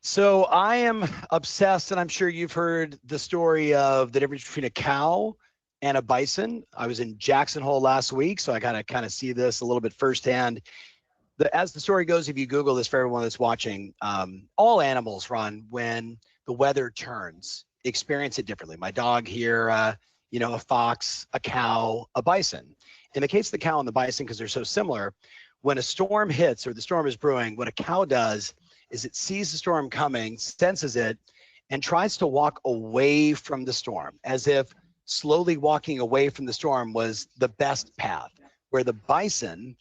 So I am obsessed, and I'm sure you've heard the story of the difference between a cow and a bison. I was in Jackson Hole last week, so I kind of see this a little bit firsthand. As the story goes, if you Google this for everyone that's watching, all animals run when the weather turns, experience it differently. My dog here, a fox, a cow, a bison. In the case of the cow and the bison, because they're so similar, when a storm hits or the storm is brewing, what a cow does is it sees the storm coming, senses it, and tries to walk away from the storm, as if slowly walking away from the storm was the best path. Where the bison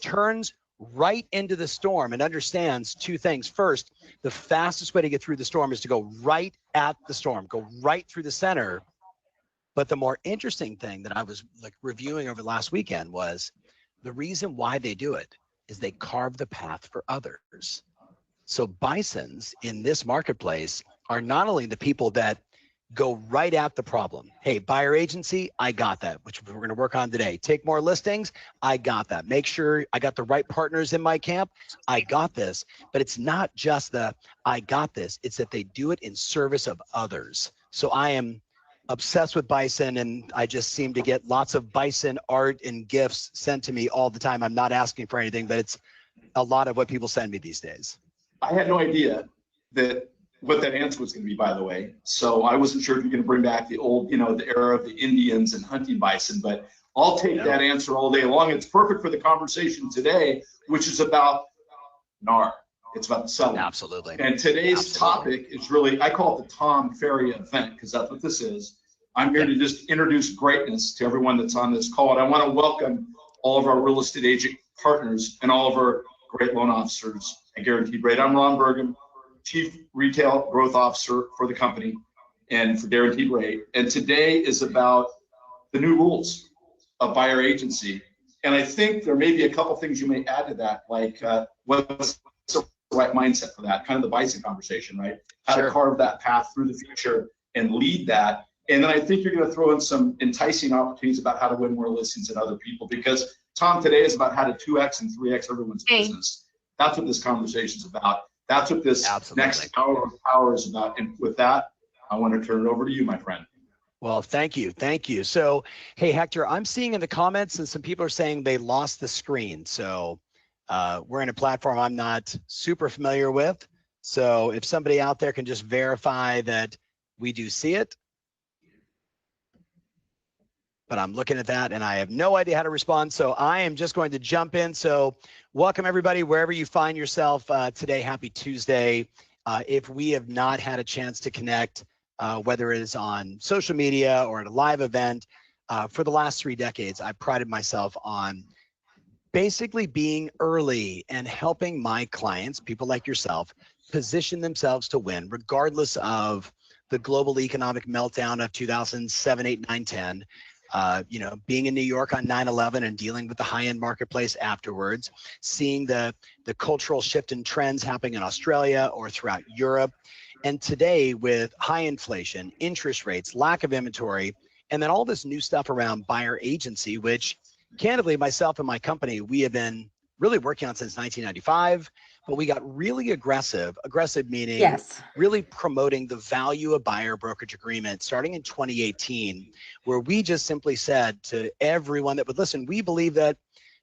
turns right into the storm and understands two things. First, the fastest way to get through the storm is to go right at the storm, go right through the center. But the more interesting thing that I was reviewing over the last weekend was the reason why they do it is they carve the path for others. So bisons in this marketplace are not only the people that go right at the problem. Hey, buyer agency, I got that, which we're going to work on today. Take more listings, I got that. Make sure I got the right partners in my camp, I got this. But it's not just the I got this, it's that they do it in service of others. So I am obsessed with bison, and I just seem to get lots of bison art and gifts sent to me all the time. I'm not asking for anything, but it's a lot of what people send me these days. I had no idea what that answer was going to be, by the way. So I wasn't sure if you're going to bring back the old, the era of the Indians and hunting bison, but I'll take that answer all day long. It's perfect for the conversation today, which is about NAR. It's about the settlement. Absolutely. And today's topic is really, I call it the Tom Ferry event, because that's what this is. I'm here to just introduce greatness to everyone that's on this call. And I want to welcome all of our real estate agent partners and all of our great loan officers at Guaranteed Rate. I'm Ron Bergen, Chief Retail Growth Officer for the company and for Guaranteed Rate. And today is about the new rules of buyer agency. And I think there may be a couple things you may add to that, like what's the right mindset for that, kind of the bison conversation, right? How to carve that path through the future and lead that. And then I think you're going to throw in some enticing opportunities about how to win more listings than other people, because Tom, today is about how to 2X and 3X everyone's business. That's what this conversation is about. That's what this next hour of power is about. And with that, I want to turn it over to you, my friend. Well, thank you. Thank you. So, hey, Hector, I'm seeing in the comments and some people are saying they lost the screen. So we're in a platform I'm not super familiar with. So if somebody out there can just verify that we do see it. But I'm looking at that and I have no idea how to respond. So I am just going to jump in. So welcome everybody, wherever you find yourself today. Happy Tuesday. If we have not had a chance to connect, whether it is on social media or at a live event, for the last 3 decades, I prided myself on basically being early and helping my clients, people like yourself, position themselves to win, regardless of the global economic meltdown of 2007, 8, 9, 10. Being in New York on 9/11 and dealing with the high-end marketplace afterwards, seeing the cultural shift in trends happening in Australia or throughout Europe. And today with high inflation, interest rates, lack of inventory, and then all this new stuff around buyer agency, which candidly, myself and my company, we have been really working on since 1995. But we got really aggressive meaning really promoting the value of buyer brokerage agreement starting in 2018, where we just simply said to everyone that would listen, we believe that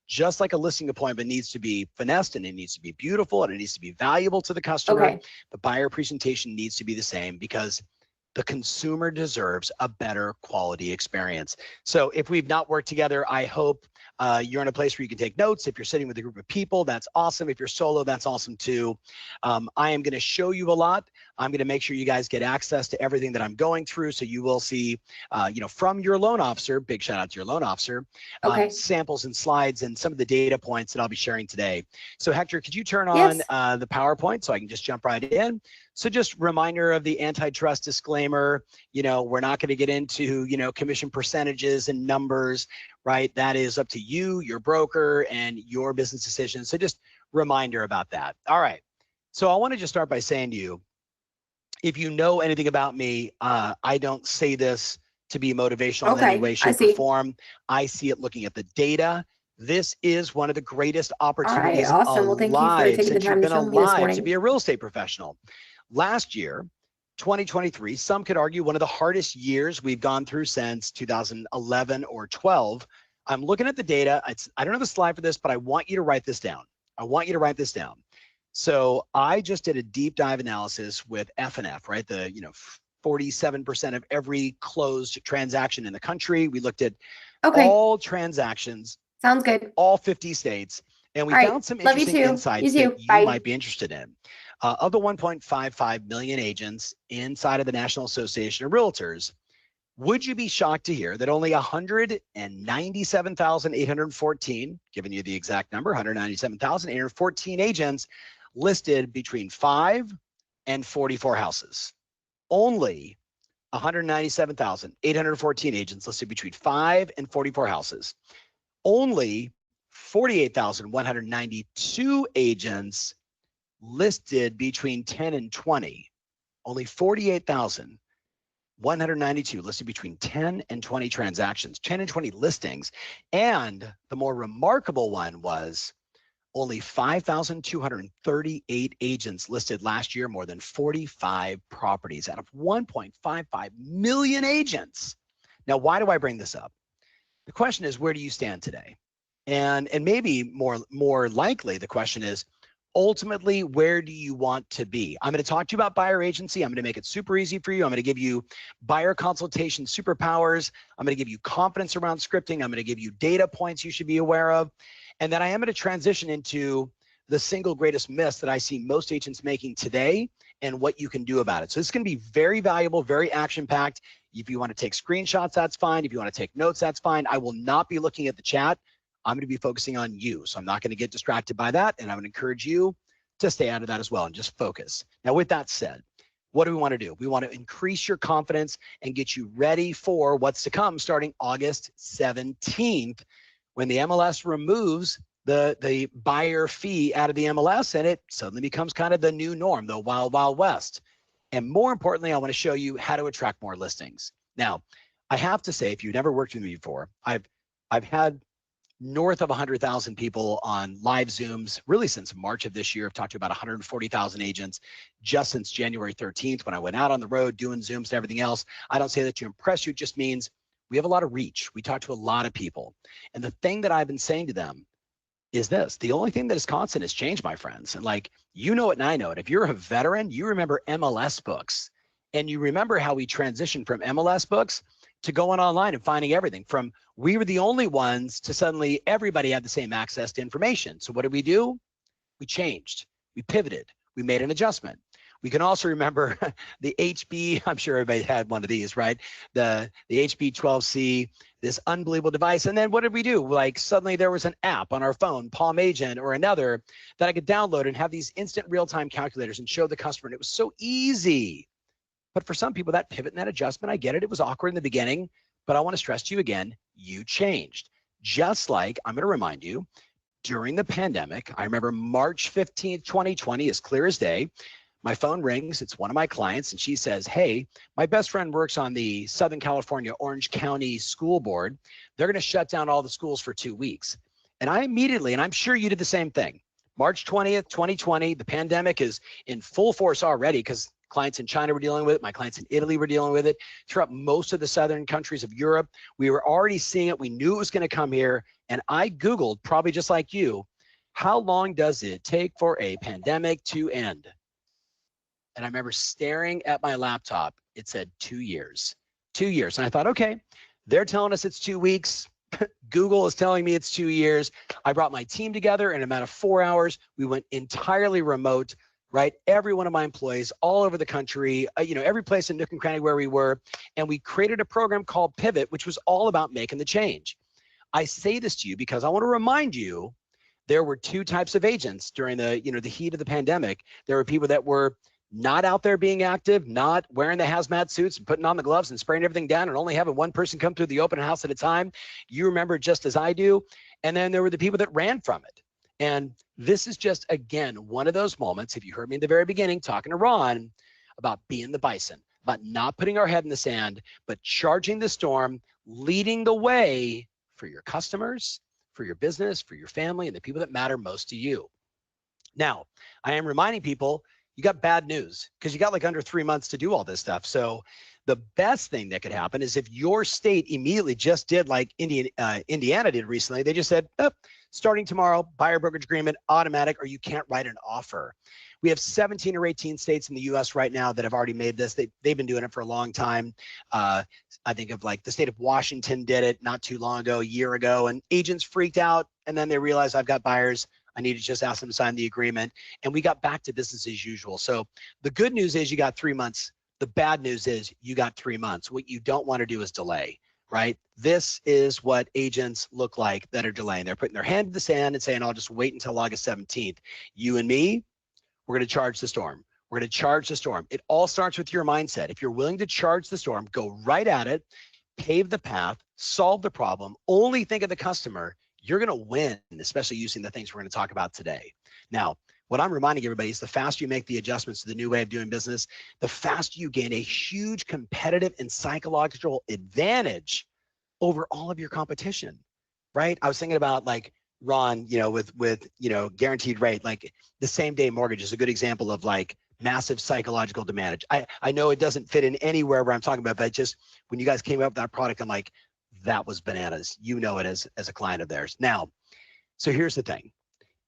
just like a listing appointment needs to be finessed and it needs to be beautiful and it needs to be valuable to the customer, the buyer presentation needs to be the same, because the consumer deserves a better quality experience. So if we've not worked together, I hope you're in a place where you can take notes. If you're sitting with a group of people, that's awesome. If you're solo, that's awesome too. I am going to show you a lot. I'm going to make sure you guys get access to everything that I'm going through. So you will see, from your loan officer, big shout out to your loan officer, samples and slides and some of the data points that I'll be sharing today. So Hector, could you turn on the PowerPoint so I can just jump right in? So just reminder of the antitrust disclaimer, we're not going to get into, commission percentages and numbers, right? That is up to you, your broker, and your business decisions. So just reminder about that. All right. So I want to just start by saying to you, if you know anything about me, I don't say this to be motivational in any way, shape, or form. I see it looking at the data, This is one of the greatest All right, opportunities awesome. Well, thank you for alive taking the since you've time to been show me this alive to morning. be a real estate professional. Last year, 2023, some could argue one of the hardest years we've gone through since 2011 or 12. I'm looking at the data. I don't have a slide for this, but I want you to write this down. I want you to write this down. So I just did a deep dive analysis with F&F, right? The 47% of every closed transaction in the country. We looked at all transactions. Sounds good. All 50 states. And we found some interesting insights that you might be interested in. Of the 1.55 million agents inside of the National Association of Realtors, would you be shocked to hear that only 197,814, giving you the exact number, 197,814 agents listed between 5 and 44 houses? Only 197,814 agents listed between 5 and 44 houses. Only 48,192 agents listed between 10 and 20. Only 48,192 listed between 10 and 20 transactions, 10 and 20 listings. And the more remarkable one was only 5,238 agents listed last year, more than 45 properties out of 1.55 million agents. Now, why do I bring this up? The question is, where do you stand today? And maybe more likely, the question is, ultimately, where do you want to be? I'm going to talk to you about buyer agency. I'm going to make it super easy for you. I'm going to give you buyer consultation superpowers. I'm going to give you confidence around scripting. I'm going to give you data points you should be aware of. And then I am going to transition into the single greatest miss that I see most agents making today and what you can do about it. So this is going to be very valuable, very action-packed. If you want to take screenshots, that's fine. If you want to take notes, that's fine. I will not be looking at the chat. I'm going to be focusing on you. So I'm not going to get distracted by that. And I would encourage you to stay out of that as well and just focus. Now, with that said, what do we want to do? We want to increase your confidence and get you ready for what's to come starting August 17th, when the MLS removes the buyer fee out of the MLS, and it suddenly becomes kind of the new norm, the wild, wild west. And more importantly, I want to show you how to attract more listings. Now, I have to say, if you've never worked with me before, I've had north of 100,000 people on live Zooms, really since March of this year. I've talked to about 140,000 agents just since January 13th, when I went out on the road doing Zooms and everything else. I don't say that to impress you. It just means we have a lot of reach. We talk to a lot of people. And the thing that I've been saying to them is this: the only thing that is constant is change, my friends. And like, you know it and I know it. If you're a veteran, you remember MLS books. And you remember how we transitioned from MLS books to going online and finding everything. From we were the only ones to suddenly everybody had the same access to information. So what did we do? We changed, we pivoted, we made an adjustment. We can also remember the HB, I'm sure everybody had one of these, right? The HB 12C, this unbelievable device. And then what did we do? Like, suddenly there was an app on our phone, Palm Agent or another, that I could download and have these instant real-time calculators and show the customer. And it was so easy. But for some people, that pivot and that adjustment, I get it. It was awkward in the beginning, but I want to stress to you again, you changed. Just like, I'm going to remind you, during the pandemic, I remember March 15th, 2020, as clear as day, my phone rings. It's one of my clients, and she says, hey, my best friend works on the Southern California Orange County School Board. They're going to shut down all the schools for 2 weeks. And I immediately, and I'm sure you did the same thing, March 20th, 2020, the pandemic is in full force already, because clients in China were dealing with it. My clients in Italy were dealing with it. Throughout most of the southern countries of Europe, we were already seeing it. We knew it was going to come here. And I Googled, probably just like you, how long does it take for a pandemic to end? And I remember staring at my laptop. It said 2 years. 2 years. And I thought, okay, they're telling us it's 2 weeks. Google is telling me it's 2 years. I brought my team together in a matter of 4 hours. We went entirely remote. Right? Every one of my employees all over the country, every place in nook and cranny where we were. And we created a program called Pivot, which was all about making the change. I say this to you because I want to remind you, there were two types of agents during the heat of the pandemic. There were people that were not out there being active, not wearing the hazmat suits and putting on the gloves and spraying everything down and only having one person come through the open house at a time. You remember just as I do. And then there were the people that ran from it. And this is just, again, one of those moments, if you heard me in the very beginning talking to Ron about being the bison, about not putting our head in the sand, but charging the storm, leading the way for your customers, for your business, for your family, and the people that matter most to you. Now, I am reminding people, you got bad news because you got like under 3 months to do all this stuff. So the best thing that could happen is if your state immediately just did like Indiana did recently, they just said, oh, starting tomorrow, buyer brokerage agreement, automatic, or you can't write an offer. We have 17 or 18 states in the US right now that have already made this. They've been doing it for a long time. I think of like the state of Washington did it not too long ago, a year ago, and agents freaked out. And then they realized I've got buyers. I need to just ask them to sign the agreement. And we got back to business as usual. So the good news is you got 3 months. The bad news is you got 3 months. What you don't want to do is delay, right? This is what agents look like that are delaying. They're putting their hand in the sand and saying, I'll just wait until August 17th. You and me, we're going to charge the storm. We're going to charge the storm. It all starts with your mindset. If you're willing to charge the storm, go right at it, pave the path, solve the problem, only think of the customer, you're going to win, especially using the things we're going to talk about today. Now, what I'm reminding everybody is the faster you make the adjustments to the new way of doing business, the faster you gain a huge competitive and psychological advantage over all of your competition, right? I was thinking about like Ron, with guaranteed rate, like the same day mortgage is a good example of like massive psychological advantage. I know it doesn't fit in anywhere where I'm talking about, but just when you guys came up with that product, I'm like, that was bananas. You know it as a client of theirs. Now, so here's the thing.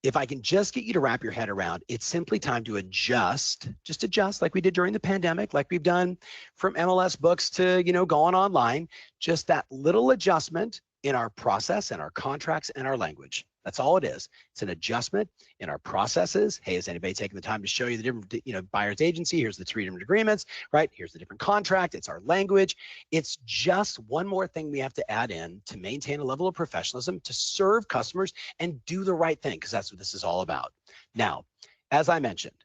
If I can just get you to wrap your head around, it's simply time to adjust, just adjust like we did during the pandemic, like we've done from MLS books to, going online, just that little adjustment in our process and our contracts and our language. That's all it is. It's an adjustment in our processes. Hey, has anybody taken the time to show you the different, buyer's agency? Here's the 3 different agreements, right? Here's the different contract. It's our language. It's just one more thing we have to add in to maintain a level of professionalism, to serve customers and do the right thing, because that's what this is all about. Now, as I mentioned,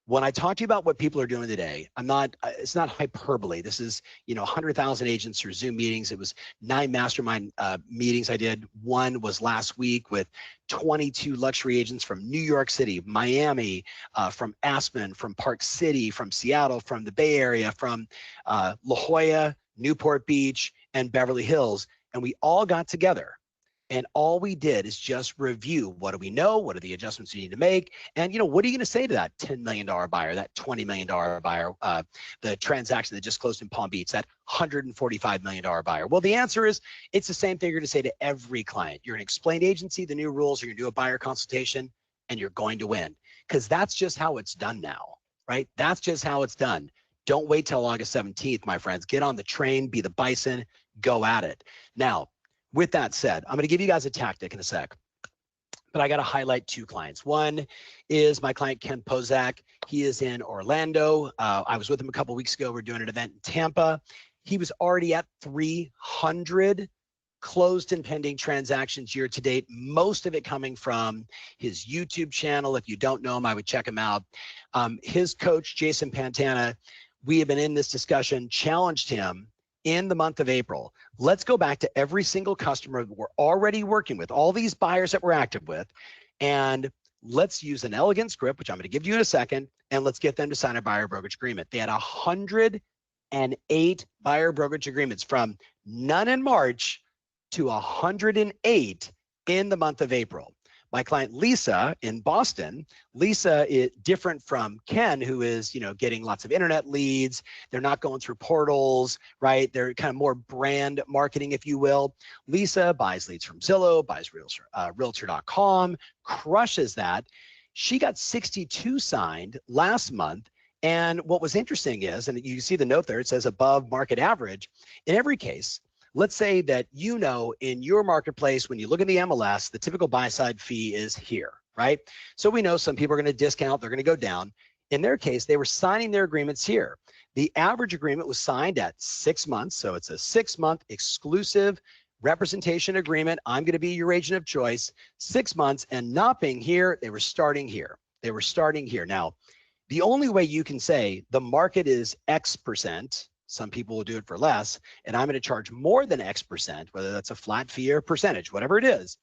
when I talk to you about what people are doing today, it's not hyperbole. This is, 100,000 agents through Zoom meetings. It was 9 mastermind meetings I did. One was last week with 22 luxury agents from New York City, Miami, from Aspen, from Park City, from Seattle, from the Bay Area, from La Jolla, Newport Beach, and Beverly Hills. And we all got together. And all we did is just review, what do we know? What are the adjustments you need to make? And, what are you going to say to that $10 million buyer, that $20 million buyer, the transaction that just closed in Palm Beach, that $145 million buyer? Well, the answer is it's the same thing you're going to say to every client. You're going to explain to agency the new rules. You're going to do a buyer consultation, and you're going to win, because that's just how it's done now, right? That's just how it's done. Don't wait till August 17th, my friends. Get on the train, be the bison, go at it. Now, with that said, I'm going to give you guys a tactic in a sec, but I got to highlight 2 clients. One is my client, Ken Pozak. He is in Orlando. I was with him a couple of weeks ago. We're doing an event in Tampa. He was already at 300 closed and pending transactions year to date, most of it coming from his YouTube channel. If you don't know him, I would check him out. His coach, Jason Pantana, we have been in this discussion, challenged him in the month of April. Let's go back to every single customer that we're already working with, all these buyers that we're active with, and let's use an elegant script, which I'm going to give you in a second, and let's get them to sign a buyer brokerage agreement. They had 108 buyer brokerage agreements, from none in March to 108 in the month of April. My client Lisa in Boston, Lisa is different from Ken, who is, getting lots of internet leads. They're not going through portals, right? They're kind of more brand marketing, if you will. Lisa buys leads from Zillow, buys realtor.com, crushes that. She got 62 signed last month. And what was interesting is, and you see the note there, it says above market average. In every case, let's say that in your marketplace, when you look at the MLS, the typical buy side fee is here, right? So we know some people are going to discount, they're going to go down. In their case, they were signing their agreements here. The average agreement was signed at 6 months. So it's a 6-month exclusive representation agreement. I'm going to be your agent of choice, 6 months, and not being here, they were starting here. They were starting here. Now, the only way you can say the market is X percent, some people will do it for less, and I'm going to charge more than X percent, whether that's a flat fee or percentage, whatever it is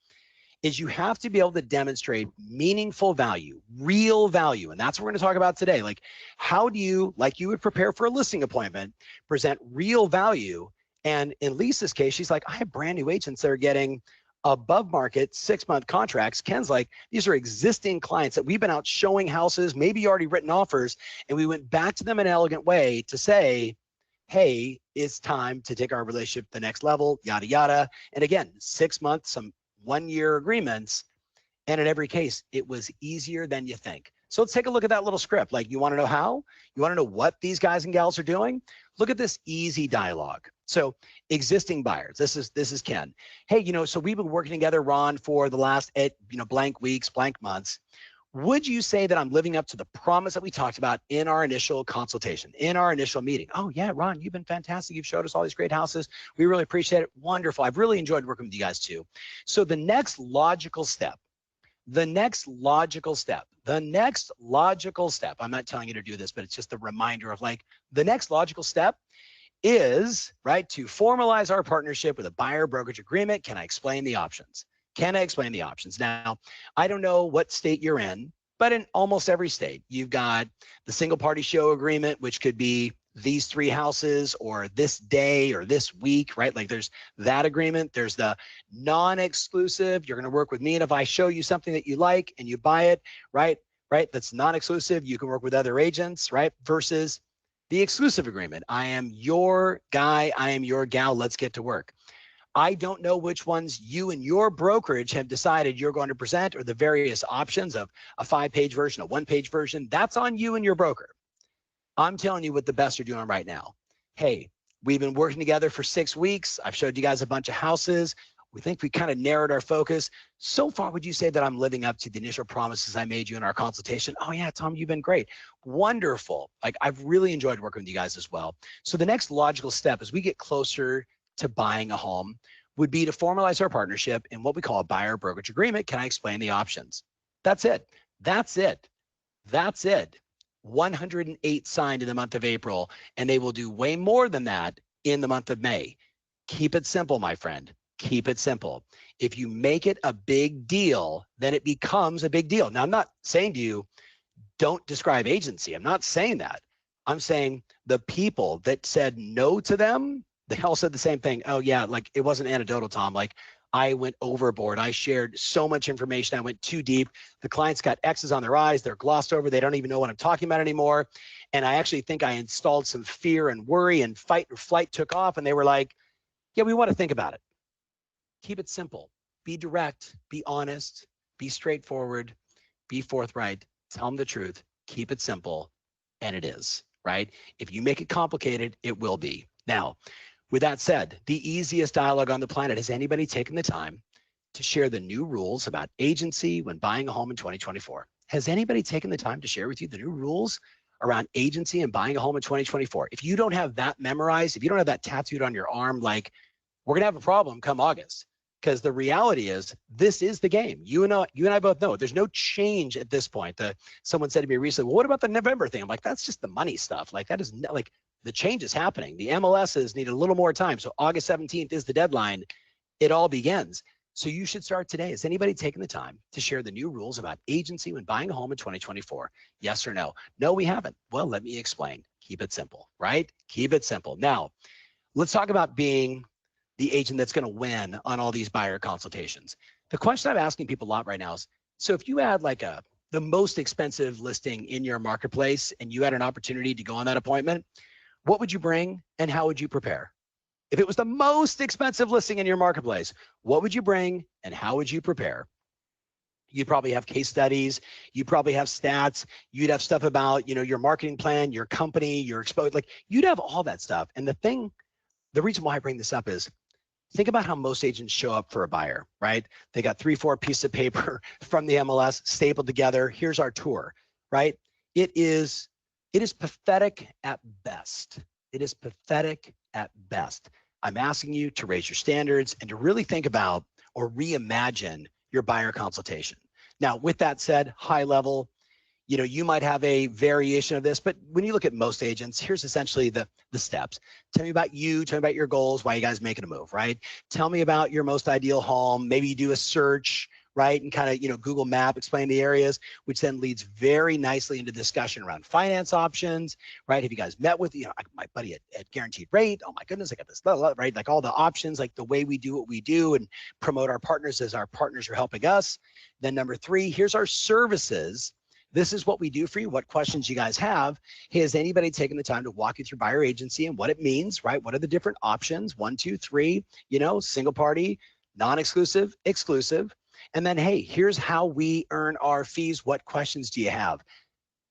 you have to be able to demonstrate meaningful value, real value. And that's what we're going to talk about today. Like, how do you, like you would prepare for a listing appointment, present real value? And in Lisa's case, she's like, I have brand new agents that are getting above market 6-month contracts. Ken's like, these are existing clients that we've been out showing houses, maybe already written offers, and we went back to them in an elegant way to say, hey, it's time to take our relationship to the next level, yada, yada. And again, 6 months, some 1-year agreements. And in every case, it was easier than you think. So let's take a look at that little script. Like, you want to know how? You want to know what these guys and gals are doing? Look at this easy dialogue. So existing buyers, this is Ken. Hey, so we've been working together, Ron, for the last, blank weeks, blank months. Would you say that I'm living up to the promise that we talked about in our initial consultation, in our initial meeting? Oh yeah, Ron, you've been fantastic. You've showed us all these great houses. We really appreciate it. Wonderful. I've really enjoyed working with you guys too. So the next logical step, I'm not telling you to do this, but it's just a reminder of like, the next logical step is, right, to formalize our partnership with a buyer brokerage agreement. Can I explain the options? Now, I don't know what state you're in, but in almost every state, you've got the single party show agreement, which could be these 3 houses or this day or this week, right? Like, there's that agreement. There's the non-exclusive. You're going to work with me, and if I show you something that you like and you buy it, right? That's non-exclusive. You can work with other agents, right? Versus the exclusive agreement. I am your guy. I am your gal. Let's get to work. I don't know which ones you and your brokerage have decided you're going to present, or the various options of a 5-page version, a 1-page version. That's on you and your broker. I'm telling you what the best are doing right now. Hey, we've been working together for 6 weeks. I've showed you guys a bunch of houses. We think we kind of narrowed our focus. So far, would you say that I'm living up to the initial promises I made you in our consultation? Oh yeah, Tom, you've been great. Wonderful. Like, I've really enjoyed working with you guys as well. So the next logical step as we get closer to buying a home would be to formalize our partnership in what we call a buyer brokerage agreement. Can I explain the options? That's it. 108 signed in the month of April, and they will do way more than that in the month of May. Keep it simple, my friend. Keep it simple. If you make it a big deal, then it becomes a big deal. Now, I'm not saying to you, don't describe agency. I'm not saying that. I'm saying the people that said no to them, they all said the same thing. Oh yeah, like, it wasn't anecdotal, Tom. Like, I went overboard. I shared so much information. I went too deep. The clients got X's on their eyes. They're glossed over. They don't even know what I'm talking about anymore. And I actually think I installed some fear and worry, and fight or flight took off. And they were like, yeah, we want to think about it. Keep it simple. Be direct. Be honest. Be straightforward. Be forthright. Tell them the truth. Keep it simple. And it is, right? If you make it complicated, it will be. Now, with that said, the easiest dialogue on the planet, has anybody taken the time to share the new rules about agency when buying a home in 2024? Has anybody taken the time to share with you the new rules around agency and buying a home in 2024? If you don't have that memorized, if you don't have that tattooed on your arm, like, we're going to have a problem come August, because the reality is this is the game. You and I both know there's no change at this point. Someone said to me recently, well, what about the November thing? I'm like, that's just the money stuff. Like, that is like, the change is happening. The MLSs need a little more time. So August 17th is the deadline. It all begins. So you should start today. Has anybody taken the time to share the new rules about agency when buying a home in 2024? Yes or no? No, we haven't. Well, let me explain. Keep it simple, right? Keep it simple. Now, let's talk about being the agent that's going to win on all these buyer consultations. The question I'm asking people a lot right now is, so if you had like the most expensive listing in your marketplace and you had an opportunity to go on that appointment, what would you bring and how would you prepare? If it was the most expensive listing in your marketplace, what would you bring and how would you prepare? You'd probably have case studies. You probably have stats. You'd have stuff about, your marketing plan, your company, your exposure. Like, you'd have all that stuff. And the reason why I bring this up is, think about how most agents show up for a buyer, right? They got 3-4 pieces of paper from the MLS stapled together. Here's our tour, right? It is pathetic at best. It is pathetic at best. I'm asking you to raise your standards and to really think about or reimagine your buyer consultation. Now, with that said, high level, you might have a variation of this, but when you look at most agents, here's essentially the steps. Tell me about you, tell me about your goals, why you guys making a move, right? Tell me about your most ideal home. Maybe you do a search, right? And kind of, Google Map, explain the areas, which then leads very nicely into discussion around finance options, right? Have you guys met with, my buddy at Guaranteed Rate? Oh my goodness, I got this, right? Like all the options, like the way we do what we do and promote our partners as our partners are helping us. Then number 3, here's our services. This is what we do for you, what questions you guys have. Has anybody taken the time to walk you through buyer agency and what it means, right? What are the different options? 1, 2, 3, single party, non-exclusive, exclusive. And then, hey, here's how we earn our fees. What questions do you have?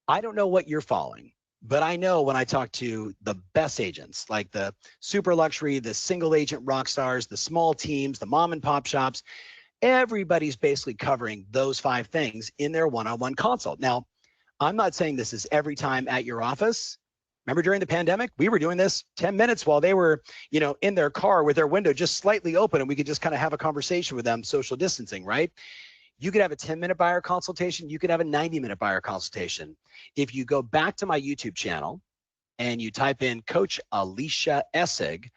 I don't know what you're following, but I know when I talk to the best agents, like the super luxury, the single agent rock stars, the small teams, the mom and pop shops, everybody's basically covering those 5 things in their one-on-one consult. Now, I'm not saying this is every time at your office. Remember during the pandemic, we were doing this 10 minutes while they were, in their car with their window just slightly open, and we could just kind of have a conversation with them, social distancing, right? You could have a 10-minute buyer consultation. You could have a 90-minute buyer consultation. If you go back to my YouTube channel and you type in Coach Alicia Essig,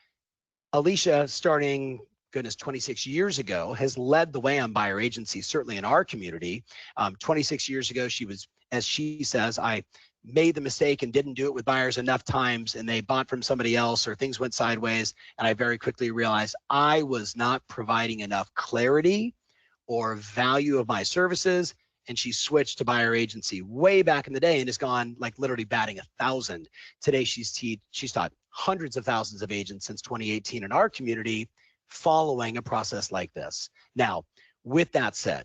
Alicia, starting, 26 years ago, has led the way on buyer agency, certainly in our community. 26 years ago, she was, as she says, I made the mistake and didn't do it with buyers enough times, and they bought from somebody else or things went sideways. And I very quickly realized I was not providing enough clarity or value of my services. And she switched to buyer agency way back in the day and has gone like literally batting 1,000. Today, she's taught hundreds of thousands of agents since 2018 in our community, following a process like this. Now, with that said,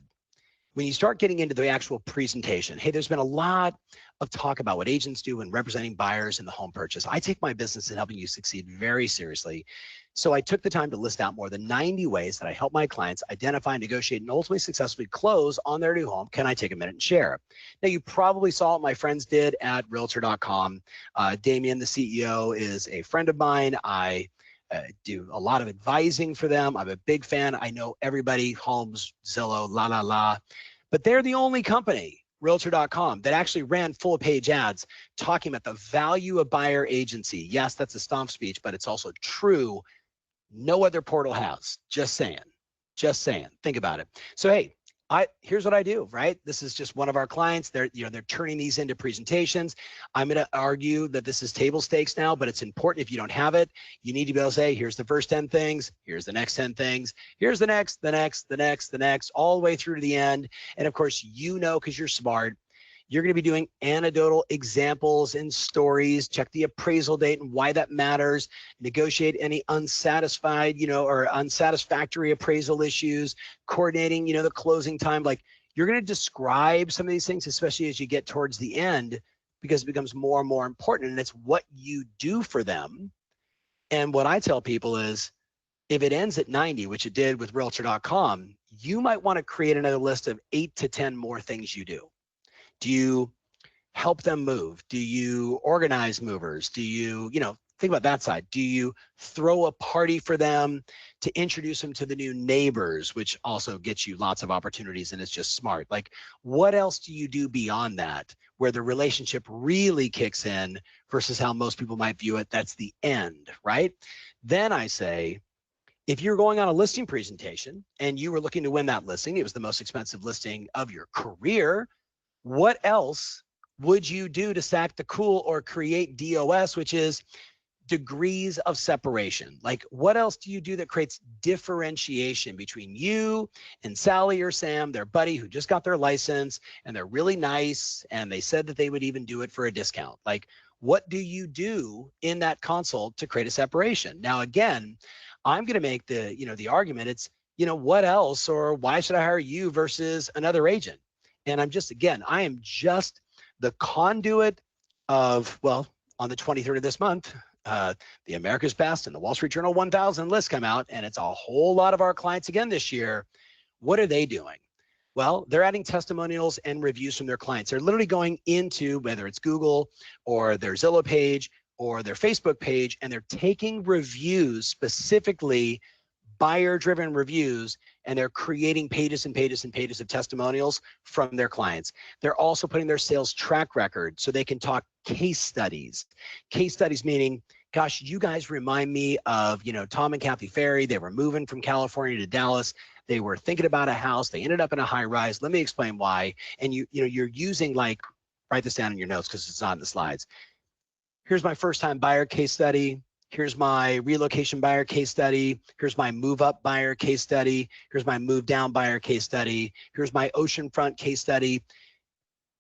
when you start getting into the actual presentation, hey, there's been a lot of talk about what agents do in representing buyers in the home purchase. I take my business in helping you succeed very seriously. So I took the time to list out more than 90 ways that I help my clients identify, negotiate, and ultimately successfully close on their new home. Can I take a minute and share? Now, you probably saw what my friends did at Realtor.com. Damien, the CEO, is a friend of mine. I do a lot of advising for them. I'm a big fan. I know everybody, Homes, Zillow, la. But they're the only company, Realtor.com, that actually ran full page ads talking about the value of buyer agency. Yes, that's a stomp speech, but it's also true. No other portal has. Just saying. Think about it. So, hey, here's what I do, right? This is just one of our clients. They're turning these into presentations. I'm going to argue that this is table stakes now, but it's important. If you don't have it, you need to be able to say, here's the first 10 things, here's the next 10 things, here's the next, all the way through to the end. And of course, because you're smart, you're going to be doing anecdotal examples and stories, check the appraisal date and why that matters, negotiate any unsatisfied, or unsatisfactory appraisal issues, coordinating, the closing time. Like, you're going to describe some of these things, especially as you get towards the end, because it becomes more and more important. And it's what you do for them. And what I tell people is, if it ends at 90, which it did with Realtor.com, you might want to create another list of 8 to 10 more things you do. Do you help them move? Do you organize movers? Do you, think about that side. Do you throw a party for them to introduce them to the new neighbors, which also gets you lots of opportunities, and it's just smart. Like, what else do you do beyond that, where the relationship really kicks in versus how most people might view it? That's the end, right? Then I say, if you're going on a listing presentation and you were looking to win that listing, it was the most expensive listing of your career, what else would you do to stack the cool or create DOS, which is degrees of separation? Like, what else do you do that creates differentiation between you and Sally or Sam, their buddy who just got their license, and they're really nice, and they said that they would even do it for a discount? Like, what do you do in that consult to create a separation? Now, again, I'm going to make the argument. It's, what else, or why should I hire you versus another agent? And I am just the conduit of, on the 23rd of this month, the America's Best and the Wall Street Journal 1000 lists come out, and it's a whole lot of our clients again this year. What are they doing? Well, they're adding testimonials and reviews from their clients. They're literally going into, whether it's Google or their Zillow page or their Facebook page, and they're taking reviews, specifically buyer-driven reviews, and they're creating pages and pages and pages of testimonials from their clients. They're also putting their sales track record so they can talk case studies. Case studies meaning, gosh, you guys remind me of, Tom and Kathy Ferry. They were moving from California to Dallas. They were thinking about a house. They ended up in a high rise. Let me explain why. And you're using, like, write this down in your notes because it's not in the slides. Here's my first time buyer case study. Here's my relocation buyer case study. Here's my move up buyer case study. Here's my move down buyer case study. Here's my oceanfront case study.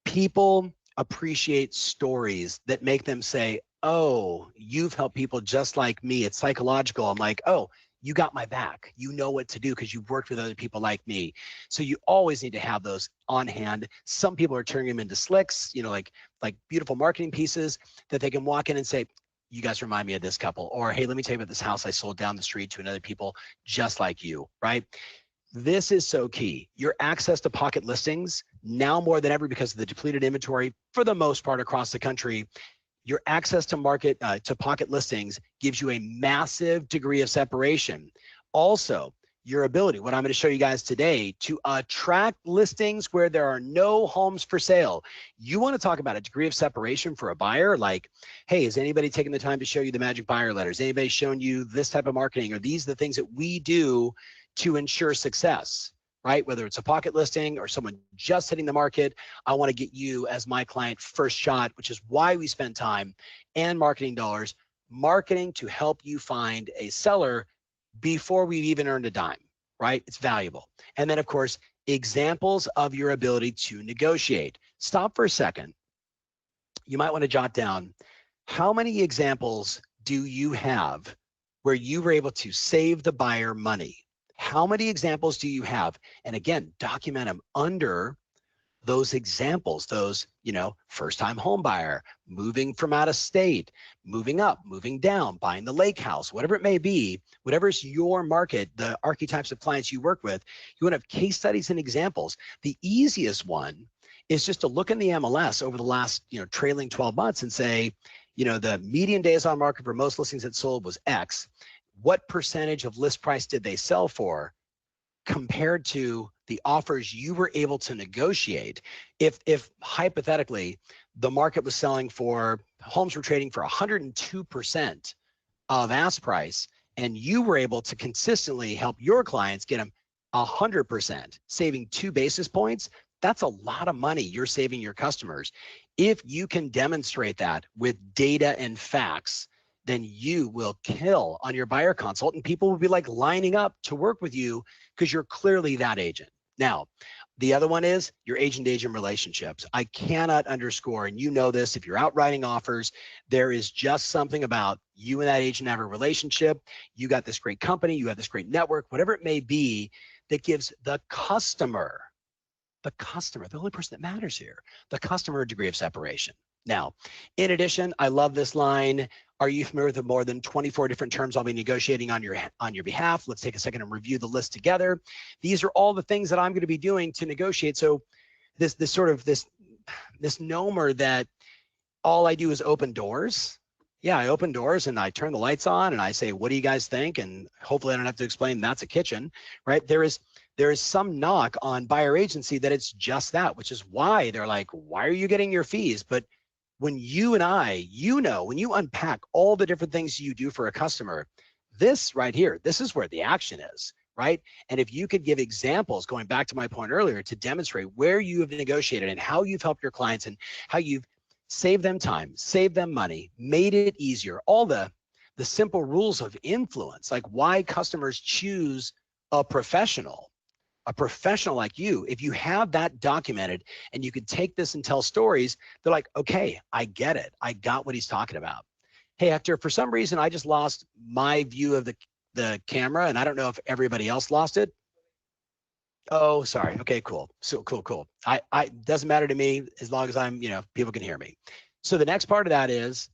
People appreciate stories that make them say, oh, you've helped people just like me. It's psychological. I'm like, oh, you got my back. You know what to do because you've worked with other people like me. So you always need to have those on hand. Some people are turning them into slicks, like beautiful marketing pieces that they can walk in and say, you guys remind me of this couple, or, hey, let me tell you about this house I sold down the street to another people just like you, right? This is so key. Your access to pocket listings now more than ever because of the depleted inventory for the most part across the country. Your access to pocket listings gives you a massive degree of separation. Also, your ability, what I'm going to show you guys today, to attract listings where there are no homes for sale. You want to talk about a degree of separation for a buyer, like, hey, is anybody taking the time to show you the magic buyer letters? Anybody showing you this type of marketing? Or these are the things that we do to ensure success, right? Whether it's a pocket listing or someone just hitting the market, I want to get you as my client first shot, which is why we spend time and marketing dollars marketing to help you find a seller before we've even earned a dime, right? It's valuable. And then, of course, examples of your ability to negotiate. Stop for a second. You might want to jot down, how many examples do you have where you were able to save the buyer money? How many examples do you have? And again, document them under those examples, those, first-time home buyer, moving from out of state, moving up, moving down, buying the lake house, whatever it may be, whatever's your market, the archetypes of clients you work with, you want to have case studies and examples. The easiest one is just to look in the MLS over the last, trailing 12 months and say, the median days on market for most listings that sold was X. What percentage of list price did they sell for compared to the offers you were able to negotiate? If hypothetically the market was selling for, homes were trading for 102% of ask price, and you were able to consistently help your clients get them 100%, saving 2 basis points, that's a lot of money you're saving your customers. If you can demonstrate that with data and facts, then you will kill on your buyer consult, and people will be like lining up to work with you because you're clearly that agent. Now, the other one is your agent-agent relationships. I cannot underscore, and you know this, if you're out writing offers, there is just something about you and that agent have a relationship. You got this great company, you have this great network, whatever it may be, that gives the customer, the only person that matters here, the customer, a degree of separation. Now, in addition, I love this line. Are you familiar with the more than 24 different terms I'll be negotiating on your behalf? Let's take a second and review the list together. These are all the things that I'm going to be doing to negotiate. So this misnomer that all I do is open doors. Yeah, I open doors and I turn the lights on and I say, what do you guys think? And hopefully I don't have to explain that's a kitchen, right? There is some knock on buyer agency that it's just that, which is why they're like, why are you getting your fees? But when you and I, when you unpack all the different things you do for a customer, this right here, this is where the action is, right? And if you could give examples, going back to my point earlier, to demonstrate where you have negotiated and how you've helped your clients and how you've saved them time, saved them money, made it easier, all the simple rules of influence, like why customers choose a professional like you. If you have that documented and you could take this and tell stories, they're like, okay, I get it. I got what he's talking about. Hey, Hector, for some reason, I just lost my view of the camera, and I don't know if everybody else lost it. Oh, sorry. Okay, cool. So cool. I doesn't matter to me as long as I'm, people can hear me. So the next part of that is,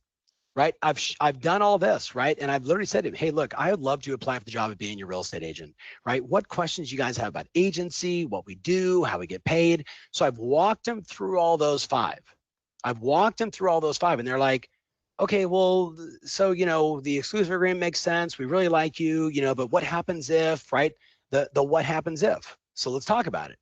right, I've done all this, right? And I've literally said to him, hey, look, I would love to apply for the job of being your real estate agent, right? What questions you guys have about agency, what we do, how we get paid. So I've walked them through all those 5. And they're like, okay, well, so, the exclusive agreement makes sense. We really like you, but what happens if, right? The what happens if. So let's talk about it.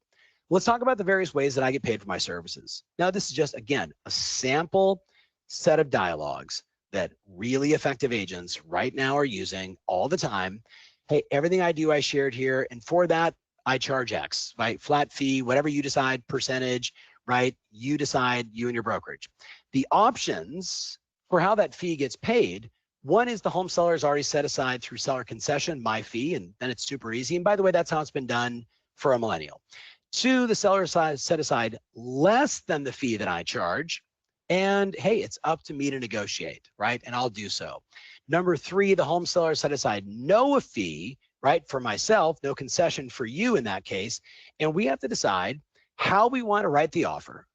Let's talk about the various ways that I get paid for my services. Now, this is just, again, a sample set of dialogues that really effective agents right now are using all the time. Hey, everything I do, I shared here. And for that, I charge X, right? Flat fee, whatever you decide, percentage, right? You decide, you and your brokerage. The options for how that fee gets paid, one is the home seller is already set aside through seller concession, my fee, and then it's super easy. And by the way, that's how it's been done for a millennial. Two, the seller set aside less than the fee that I charge. And hey, it's up to me to negotiate, right? And I'll do so. Number three, the home seller set aside no fee, right? For myself, no concession for you in that case. And we have to decide how we want to write the offer,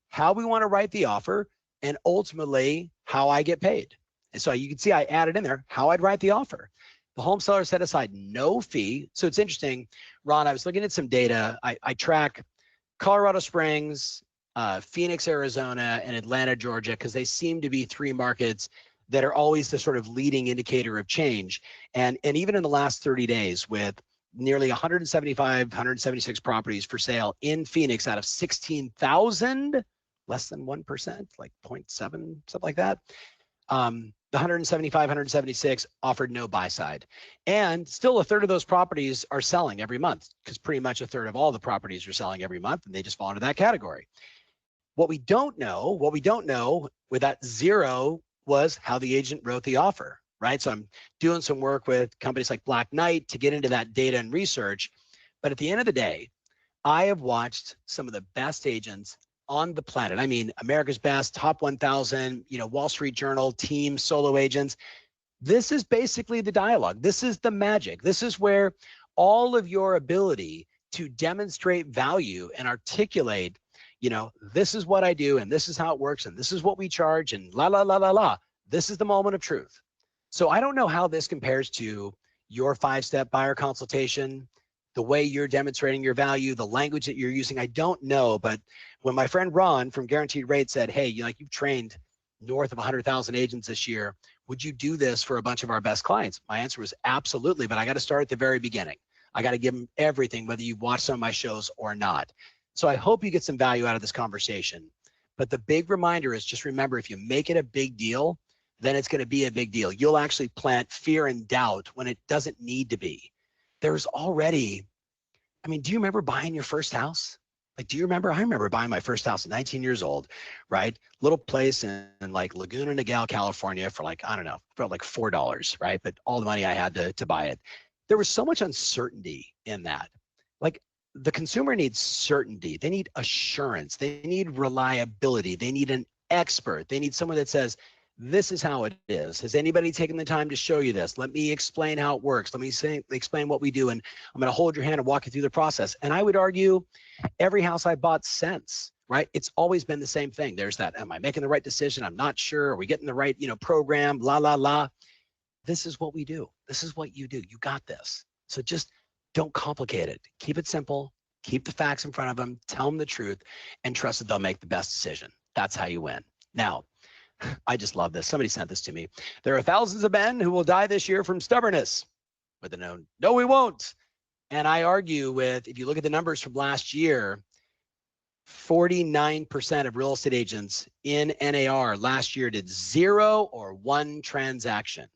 and ultimately how I get paid. And so you can see I added in there how I'd write the offer. The home seller set aside no fee. So it's interesting, Ron, I was looking at some data. I track Colorado Springs, Phoenix, Arizona, and Atlanta, Georgia, because they seem to be three markets that are always the sort of leading indicator of change. And even in the last 30 days with nearly 175, 176 properties for sale in Phoenix out of 16,000, less than 1%, like 0.7, something like that. The 175, 176 offered no buy side. And still a third of those properties are selling every month, because pretty much a third of all the properties are selling every month, and they just fall into that category. What we don't know with that zero was how the agent wrote the offer, right? So I'm doing some work with companies like Black Knight to get into that data and research. But at the end of the day, I have watched some of the best agents on the planet. I mean, America's Best, Top 1,000, Wall Street Journal, team, solo agents. This is basically the dialogue. This is the magic. This is where all of your ability to demonstrate value and articulate, this is what I do, and this is how it works, and this is what we charge, and la, la, la, la, la. This is the moment of truth. So I don't know how this compares to your 5-step buyer consultation, the way you're demonstrating your value, the language that you're using. I don't know, but when my friend Ron from Guaranteed Rate said, hey, you've trained north of 100,000 agents this year, would you do this for a bunch of our best clients? My answer was absolutely, but I got to start at the very beginning. I got to give them everything, whether you've watched some of my shows or not. So I hope you get some value out of this conversation. But the big reminder is just remember, if you make it a big deal, then it's going to be a big deal. You'll actually plant fear and doubt when it doesn't need to be. There's already, do you remember buying your first house? Like, do you remember? I remember buying my first house at 19 years old, right? Little place in like Laguna Niguel, California for like, I don't know, for like $4, right? But all the money I had to buy it. There was so much uncertainty in that. Like, the consumer needs certainty. They need assurance. They need reliability. They need an expert. They need someone that says, this is how it is. Has anybody taken the time to show you this? Let me explain how it works. Let me explain what we do. And I'm going to hold your hand and walk you through the process. And I would argue every house I bought since, right? It's always been the same thing. There's that, am I making the right decision? I'm not sure. Are we getting the right, program? La, la, la. This is what we do. This is what you do. You got this. So just don't complicate it. Keep it simple. Keep the facts in front of them. Tell them the truth and trust that they'll make the best decision. That's how you win. Now, I just love this. Somebody sent this to me. There are thousands of men who will die this year from stubbornness. With a no, we won't. And I argue with, if you look at the numbers from last year, 49% of real estate agents in NAR last year did 0 or 1 transaction.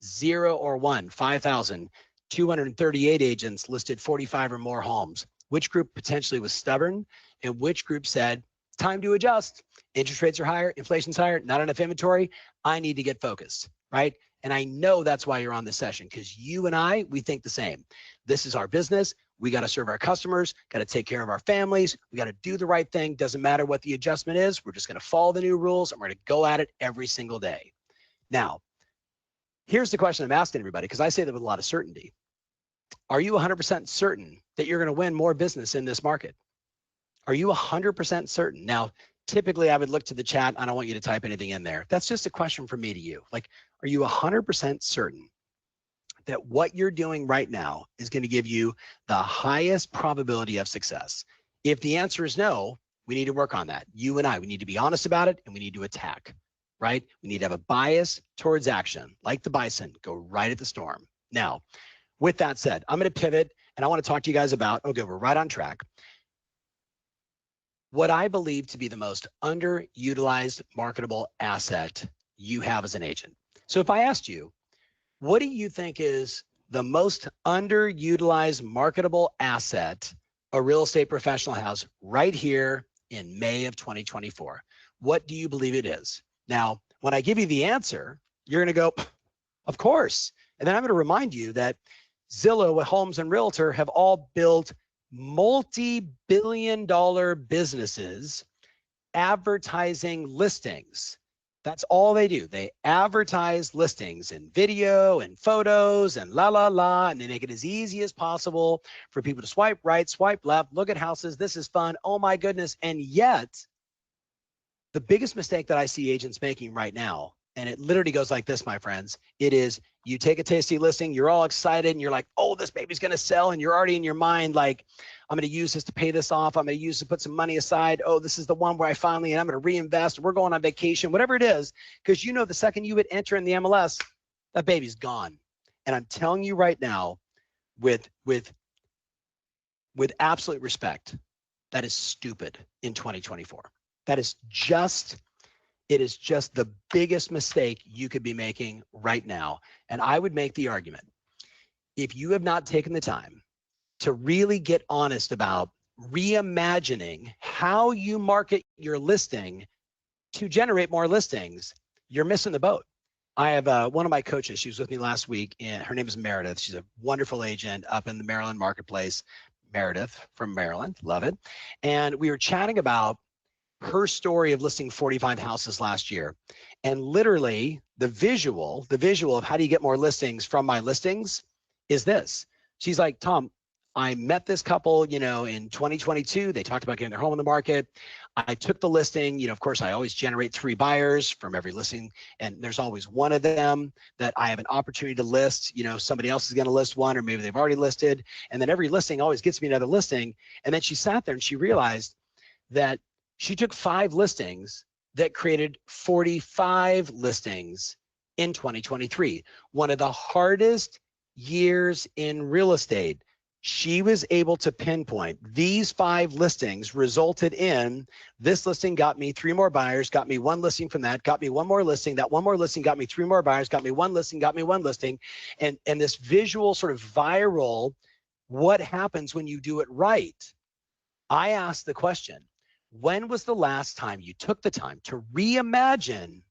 0 or 1, 5,238 agents listed 45 or more homes. Which group potentially was stubborn and which group said, it's time to adjust. Interest rates are higher, inflation's higher, not enough inventory. I need to get focused, right? And I know that's why you're on this session, because you and I, we think the same. This is our business. We got to serve our customers, got to take care of our families. We got to do the right thing. Doesn't matter what the adjustment is. We're just going to follow the new rules and we're going to go at it every single day. Now, here's the question I'm asking everybody, because I say that with a lot of certainty. Are you 100% certain that you're going to win more business in this market? Are you 100% certain? Now, typically I would look to the chat. I don't want you to type anything in there. That's just a question from me to you. Like, are you 100% certain that what you're doing right now is going to give you the highest probability of success? If the answer is no, we need to work on that. You and I, we need to be honest about it and we need to attack, right? We need to have a bias towards action, like the bison, go right at the storm. Now, with that said, I'm going to pivot and I want to talk to you guys about, okay, we're right on track. What I believe to be the most underutilized marketable asset you have as an agent. So if I asked you, what do you think is the most underutilized marketable asset a real estate professional has right here in May of 2024? What do you believe it is? Now, when I give you the answer, you're going to go, of course. And then I'm going to remind you that Zillow, Homes, and Realtor have all built multi-billion-dollar businesses advertising listings. That's all they do. They advertise listings in video and photos and la, la, la, and they make it as easy as possible for people to swipe right, swipe left, look at houses. This is fun. Oh my goodness. And yet, the biggest mistake that I see agents making right now, and it literally goes like this, my friends, it is you take a tasty listing, you're all excited and you're like, oh, this baby's going to sell. And you're already in your mind, like, I'm going to use this to pay this off. I'm going to use to put some money aside. Oh, this is the one where I finally, and I'm going to reinvest. We're going on vacation, whatever it is, because you know, the second you would enter in the MLS, that baby's gone. And I'm telling you right now, with absolute respect, that is stupid in 2024. That is just, it is just the biggest mistake you could be making right now. And I would make the argument, if you have not taken the time to really get honest about reimagining how you market your listing to generate more listings, you're missing the boat. I have one of my coaches, she was with me last week, and her name is Meredith. She's a wonderful agent up in the Maryland marketplace. Meredith from Maryland, love it. And we were chatting about her story of listing 45 houses last year. And literally the visual of how do you get more listings from my listings is this. She's like, Tom, I met this couple, you know, in 2022, they talked about getting their home on the market. I took the listing, you know, of course I always generate 3 buyers from every listing. And there's always one of them that I have an opportunity to list, you know, somebody else is going to list one, or maybe they've already listed. And then every listing always gets me another listing. And then she sat there and she realized that she took 5 listings that created 45 listings in 2023, one of the hardest years in real estate. She was able to pinpoint these 5 listings resulted in this listing got me 3 more buyers, got me 1 listing from that, got me 1 more listing, that 1 more listing got me 3 more buyers, got me 1 listing, got me 1 listing. And this visual sort of viral, what happens when you do it right? I asked the question, when was the last time you took the time to reimagine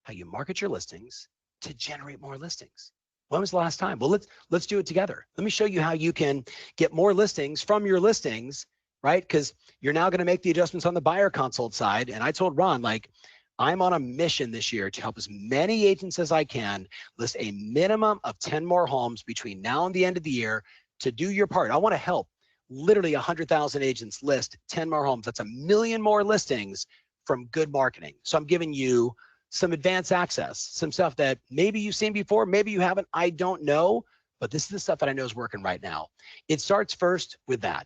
how you market your listings to generate more listings? When was the last time? Well, let's do it together. Let me show you how you can get more listings from your listings, right? Because you're now going to make the adjustments on the buyer consult side. And I told Ron, like, I'm on a mission this year to help as many agents as I can list a minimum of 10 more homes between now and the end of the year to do your part. I want to help literally 100,000 agents list 10 more homes. That's 1 million more listings from good marketing. So I'm giving you some advanced access, some stuff that maybe you've seen before, maybe you haven't, I don't know, but this is the stuff that I know is working right now. It starts first with that.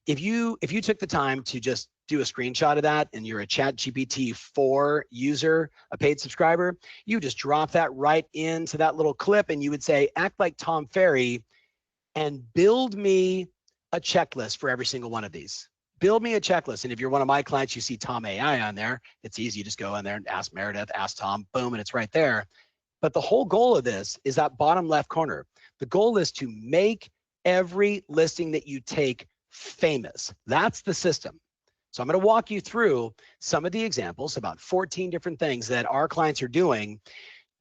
If you took the time to just do a screenshot of that and you're a ChatGPT 4 user, a paid subscriber, you just drop that right into that little clip and you would say, act like Tom Ferry and build me a checklist for every single one of these. Build me a checklist. And if you're one of my clients, you see Tom AI on there, it's easy. You just go in there and ask Meredith, ask Tom, boom, and it's right there. But the whole goal of this is that bottom left corner. The goal is to make every listing that you take famous. That's the system. So I'm going to walk you through some of the examples, about 14 different things that our clients are doing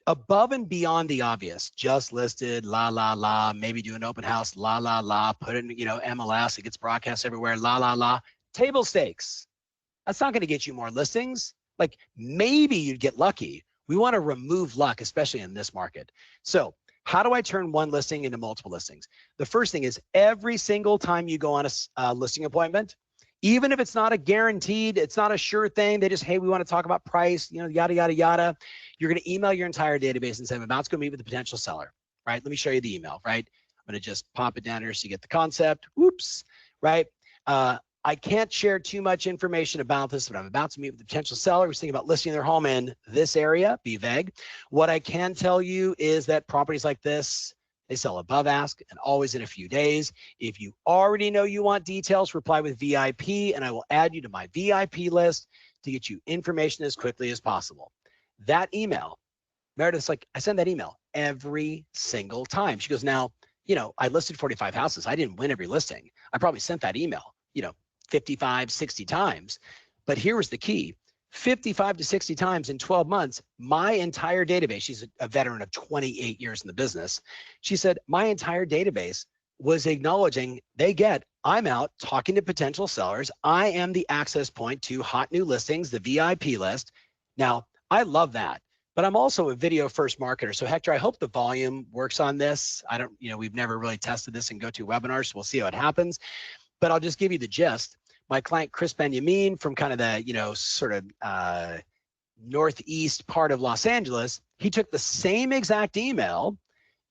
above and beyond the obvious. Just listed, la, la, la, maybe do an open house, la, la, la, put in, you know, MLS, it gets broadcast everywhere, la, la, la. Table stakes. That's not going to get you more listings. Like, maybe you'd get lucky. We want to remove luck, especially in this market. So how do I turn one listing into multiple listings? The first thing is every single time you go on a listing appointment, even if it's not a guaranteed, it's not a sure thing, they just, hey, we want to talk about price, you know, yada, yada, yada. You're going to email your entire database and say, I'm about to go meet with the potential seller, right? Let me show you the email, right? I'm going to just pop it down here so you get the concept. Whoops, right? I can't share too much information about this, but I'm about to meet with the potential seller who's thinking about listing their home in this area, be vague. What I can tell you is that properties like this, they sell above ask and always in a few days. If you already know you want details, reply with VIP and I will add you to my VIP list to get you information as quickly as possible. That email, Meredith's like, I send that email every single time. She goes, now, I listed 45 houses. I didn't win every listing. I probably sent that email, 55, 60 times. But here was the key. 55 to 60 times in 12 months, my entire database, she's a veteran of 28 years in the business. She said, my entire database was acknowledging I'm out talking to potential sellers. I am the access point to hot new listings, the VIP list. Now, I love that, but I'm also a video first marketer. So Hector, I hope the volume works on this. We've never really tested this in GoToWebinar, so we'll see how it happens, but I'll just give you the gist. My client, Chris Benjamin, from kind of the, sort of northeast part of Los Angeles, he took the same exact email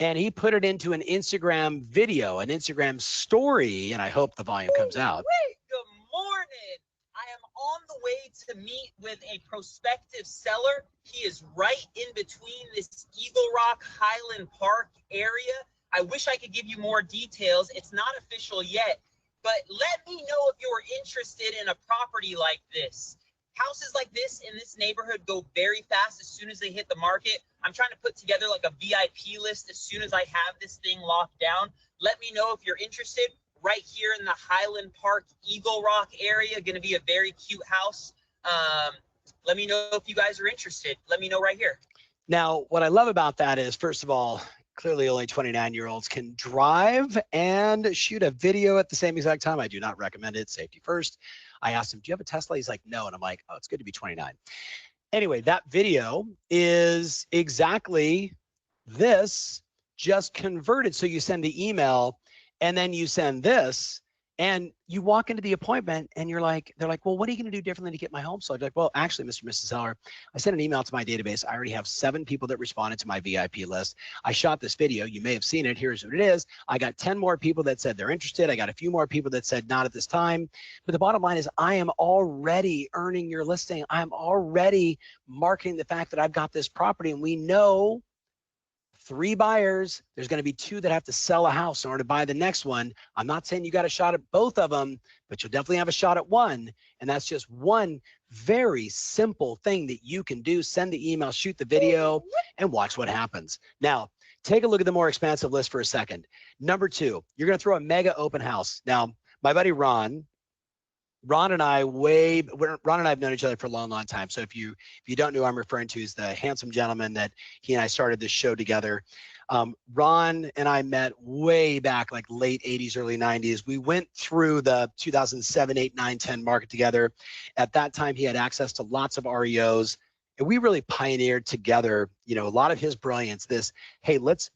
and he put it into an Instagram video, an Instagram story, and I hope the volume comes out. Good morning. I am on the way to meet with a prospective seller. He is right in between this Eagle Rock Highland Park area. I wish I could give you more details. It's not official yet, but let me know if you're interested in a property like this. Houses like this in this neighborhood go very fast as soon as they hit the market. I'm trying to put together like a VIP list as soon as I have this thing locked down. Let me know if you're interested. Right here in the Highland Park, Eagle Rock area, going to be a very cute house. Let me know if you guys are interested. Let me know right here. Now, what I love about that is, first of all, clearly only 29-year-olds can drive and shoot a video at the same exact time. I do not recommend it. Safety first. I asked him, do you have a Tesla? He's like, no. And I'm like, oh, it's good to be 29. Anyway, that video is exactly this, just converted. So you send the email and then you send this and you walk into the appointment and they're like, well, what are you going to do differently to get my home sold? Like, well, actually, Mr. and Mrs. Seller, I sent an email to my database. I already have 7 people that responded to my VIP list. I shot this video. You may have seen it. Here's what it is. I got 10 more people that said they're interested. I got a few more people that said not at this time. But the bottom line is I am already earning your listing. I'm already marketing the fact that I've got this property, and we know 3 buyers, there's going to be 2 that have to sell a house in order to buy the next one. I'm not saying you got a shot at both of them, but you'll definitely have a shot at one. And that's just one very simple thing that you can do. Send the email, shoot the video, and watch what happens. Now, take a look at the more expansive list for a second. Number 2, you're going to throw a mega open house. Now, my buddy Ron and I have known each other for a long, long time. So if you don't know who I'm referring to, is the handsome gentleman that he and I started this show together. Ron and I met way back, like late 80s, early 90s. We went through the 2007, 8, 9, 10 market together. At that time, he had access to lots of REOs. And we really pioneered together, a lot of his brilliance, hey, let's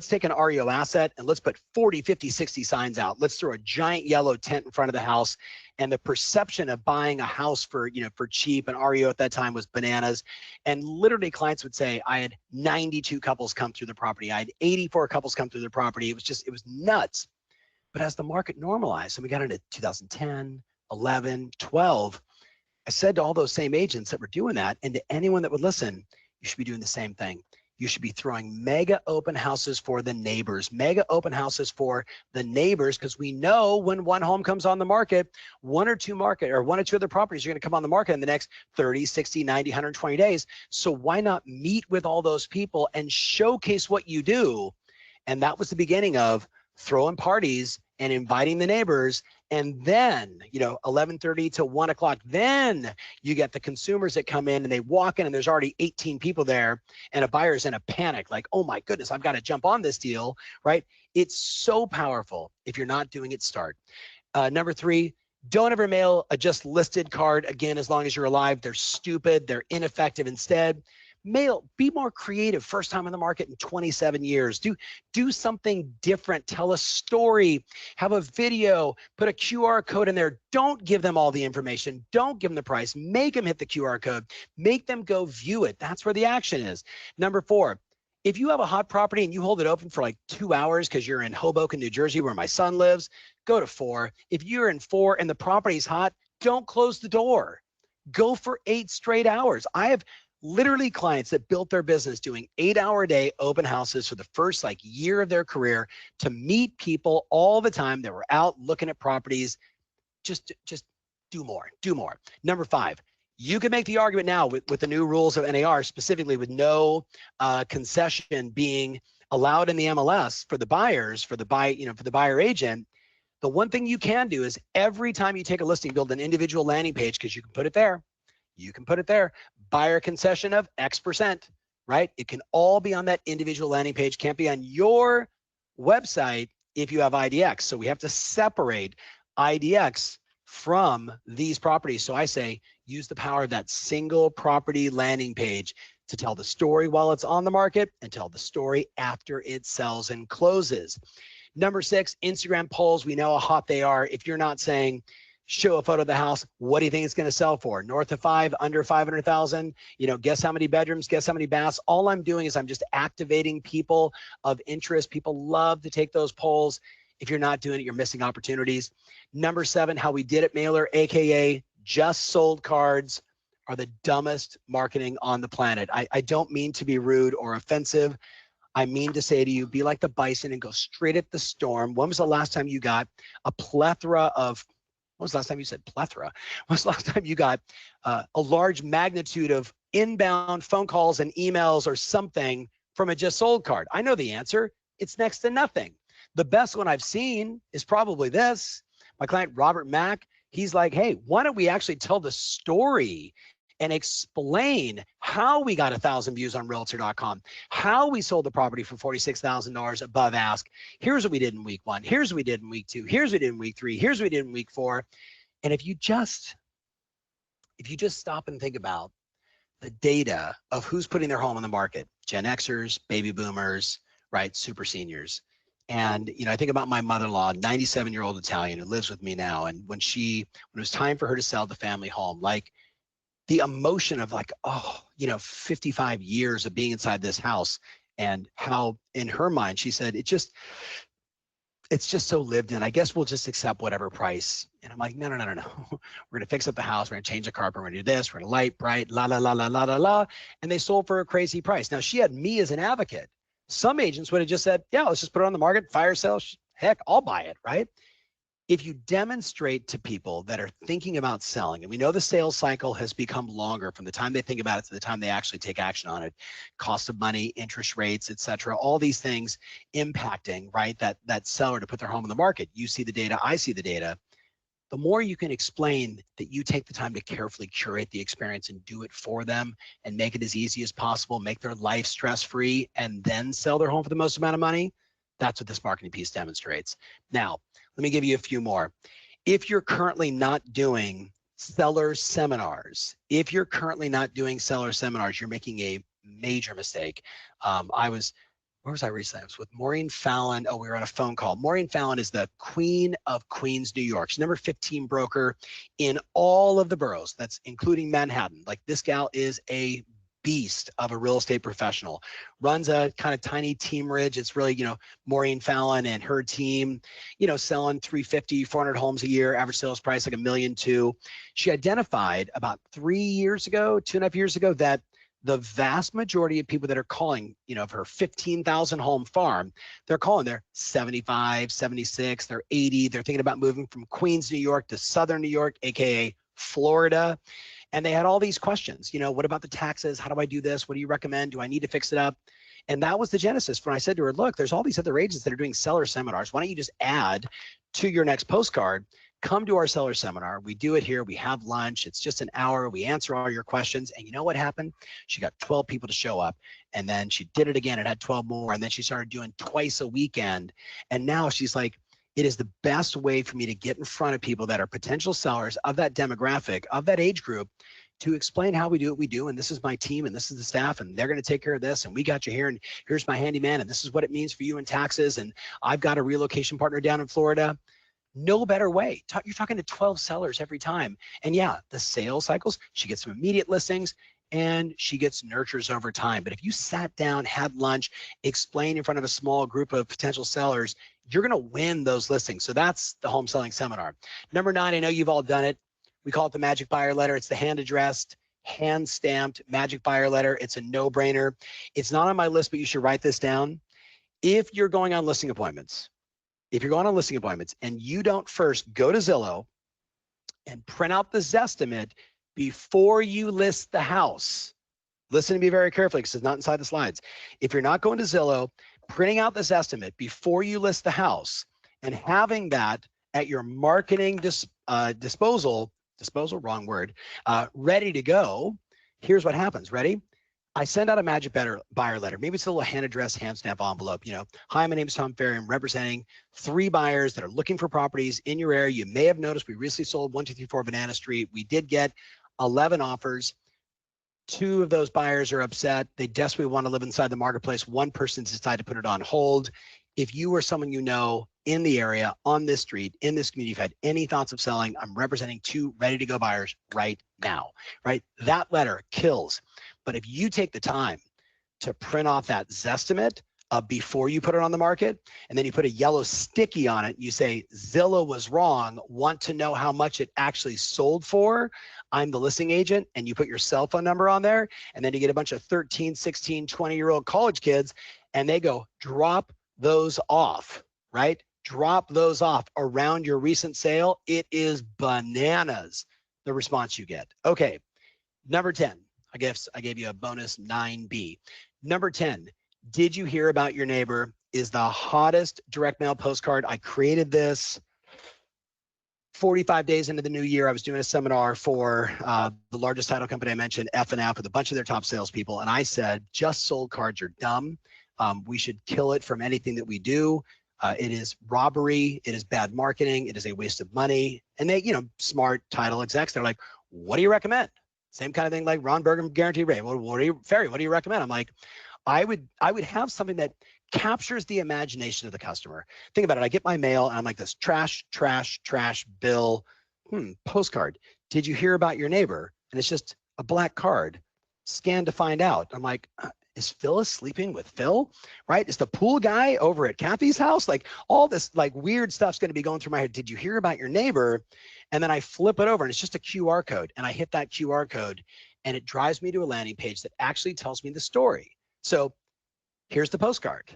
take an REO asset and let's put 40, 50, 60 signs out. Let's throw a giant yellow tent in front of the house. And the perception of buying a house for cheap, and REO at that time was bananas. And literally clients would say, I had 92 couples come through the property. I had 84 couples come through the property. It was nuts. But as the market normalized, and we got into 2010, 11, 12, I said to all those same agents that were doing that, and to anyone that would listen, you should be doing the same thing. You should be throwing mega open houses for the neighbors, because we know when one home comes on the market, one or two other properties are going to come on the market in the next 30, 60, 90, 120 days. So why not meet with all those people and showcase what you do? And that was the beginning of throwing parties and inviting the neighbors. And then, 11:30 to 1 o'clock, then you get the consumers that come in and they walk in and there's already 18 people there and a buyer's in a panic, like, oh my goodness, I've got to jump on this deal, right? It's so powerful. If you're not doing it, start. Number 3, don't ever mail a just listed card again as long as you're alive. They're stupid, they're ineffective. Instead, be more creative. First time in the market in 27 years. Do something different. Tell a story. Have a video. Put a QR code in there. Don't give them all the information. Don't give them the price. Make them hit the QR code. Make them go view it. That's where the action is. Number 4, if you have a hot property and you hold it open for like 2 hours because you're in Hoboken, New Jersey, where my son lives, go to 4. If you're in 4 and the property's hot, don't close the door. Go for 8 straight hours. I have literally clients that built their business doing 8-hour-a-day open houses for the first year of their career to meet people all the time that were out looking at properties. Just do more. Number 5, you can make the argument now with the new rules of NAR, specifically with no concession being allowed in the MLS for the buyers, for the buyer agent, the one thing you can do is every time you take a listing, build an individual landing page, because you can put it there. You can put it there. Buyer concession of X%, right? It can all be on that individual landing page. Can't be on your website if you have IDX. So we have to separate IDX from these properties. So I say use the power of that single property landing page to tell the story while it's on the market and tell the story after it sells and closes. Number 6, Instagram polls. We know how hot they are. If you're not saying, show a photo of the house, what do you think it's going to sell for? North of 5, under 500,000, guess how many bedrooms, guess how many baths. All I'm doing is I'm just activating people of interest. People love to take those polls. If you're not doing it, you're missing opportunities. Number 7, how we did it mailer, AKA just sold cards, are the dumbest marketing on the planet. I don't mean to be rude or offensive. I mean to say to you, be like the bison and go straight at the storm. When was the last time you got a plethora of, when was the last time you said plethora? When was the last time you got a large magnitude of inbound phone calls and emails or something from a just sold card? I know the answer. It's next to nothing. The best one I've seen is probably this. My client, Robert Mack, he's like, hey, why don't we actually tell the story and explain how we got 1,000 views on realtor.com, how we sold the property for $46,000 above ask. Here's what we did in week 1. Here's what we did in week 2. Here's what we did in week 3. Here's what we did in week 4. And if you just stop and think about the data of who's putting their home on the market, Gen Xers, baby boomers, right, super seniors. And, I think about my mother-in-law, 97-year-old Italian who lives with me now. And when it was time for her to sell the family home, like, the emotion of like, 55 years of being inside this house, and how in her mind, she said, it's just so lived in. I guess we'll just accept whatever price. And I'm like, no. We're going to fix up the house. We're going to change the carpet. We're going to do this. We're going to light, bright, la, la, la, la, la, la, la. And they sold for a crazy price. Now she had me as an advocate. Some agents would have just said, yeah, let's just put it on the market, fire sale. Heck, I'll buy it, right? If you demonstrate to people that are thinking about selling, and we know the sales cycle has become longer from the time they think about it to the time they actually take action on it, cost of money, interest rates, et cetera, all these things impacting, right, that seller to put their home on the market. You see the data, I see the data. The more you can explain that you take the time to carefully curate the experience and do it for them and make it as easy as possible, make their life stress-free, and then sell their home for the most amount of money, that's what this marketing piece demonstrates. Now, let me give you a few more. If you're currently not doing seller seminars, you're making a major mistake. Where was I recently? I was with Maureen Fallon. Oh, we were on a phone call. Maureen Fallon is the queen of Queens, New York. She's number 15 broker in all of the boroughs. That's including Manhattan. Like, this gal is a beast of a real estate professional, runs a kind of tiny team ridge. It's really, Maureen Fallon and her team, selling 350, 400 homes a year, average sales price like $1.2 million. She identified about 2.5 years ago, that the vast majority of people that are calling, of her 15,000 home farm, they're calling, they're 75, 76, they're 80. They're thinking about moving from Queens, New York to Southern New York, AKA Florida. And they had all these questions, what about the taxes? How do I do this? What do you recommend? Do I need to fix it up? And that was the genesis when I said to her, look, there's all these other agents that are doing seller seminars. Why don't you just add to your next postcard, come to our seller seminar. We do it here. We have lunch. It's just an hour. We answer all your questions. And you know what happened? She got 12 people to show up. And then she did it again and had 12 more. And then she started doing twice a weekend. And now she's like, it is the best way for me to get in front of people that are potential sellers of that demographic, of that age group, to explain how we do what we do. And this is my team, and this is the staff, and they're going to take care of this. And we got you here, and here's my handyman, and this is what it means for you in taxes. And I've got a relocation partner down in Florida. No better way. You're talking to 12 sellers every time. And yeah, the sales cycles, she gets some immediate listings, and she gets nurtures over time. But if you sat down, had lunch, explained in front of a small group of potential sellers, you're going to win those listings. So that's the home selling seminar. Number 9, I know you've all done it. We call it the magic buyer letter. It's the hand addressed, hand stamped magic buyer letter. It's a no-brainer. It's not on my list, but you should write this down. If you're going on listing appointments, and you don't first go to Zillow and print out the Zestimate before you list the house, listen to me very carefully because it's not inside the slides. If you're not going to Zillow, printing out this estimate before you list the house and having that at your marketing disposal, wrong word, ready to go, here's what happens. Ready? I send out a magic buyer letter. Maybe it's a little hand addressed, hand stamp envelope. You know, hi, my name is Tom Ferry. I'm representing 3 buyers that are looking for properties in your area. You may have noticed we recently sold 1234 Banana Street. We did get 11 offers. 2 of those buyers are upset. They desperately want to live inside the marketplace. 1 person decided to put it on hold. If you or someone you know in the area, on this street, in this community, you've had any thoughts of selling, I'm representing 2 ready to go buyers right now, right? That letter kills. But if you take the time to print off that Zestimate before you put it on the market, and then you put a yellow sticky on it, you say, Zillow was wrong, want to know how much it actually sold for? I'm the listing agent, and you put your cell phone number on there, and then you get a bunch of 13, 16, 20-year-old college kids, and they go, drop those off, right? Drop those off around your recent sale. It is bananas, the response you get. Okay, number 10. I gave you a bonus 9B. Number 10, did you hear about your neighbor? Is the hottest direct mail postcard. I created this 45 days into the new year. I was doing a seminar for the largest title company I mentioned, F&F, with a bunch of their top salespeople. And I said, just sold cards are dumb. We should kill it from anything that we do. It is robbery. It is bad marketing. It is a waste of money. And they, you know, smart title execs, they're like, what do you recommend? Same kind of thing like Ron Bergen guaranteed rate. Ferry, what do you recommend? I'm like, I would have something that captures the imagination of the customer. Think about it. I get my mail and I'm like this trash bill, postcard. Did you hear about your neighbor? And it's just a black card, scan to find out. I'm like, is Phyllis sleeping with Phil, right? Is the pool guy over at Kathy's house? Like all this like weird stuff's going to be going through my head. Did you hear about your neighbor? And then I flip it over and it's just a QR code, and I hit that QR code and it drives me to a landing page that actually tells me the story. So here's the postcard.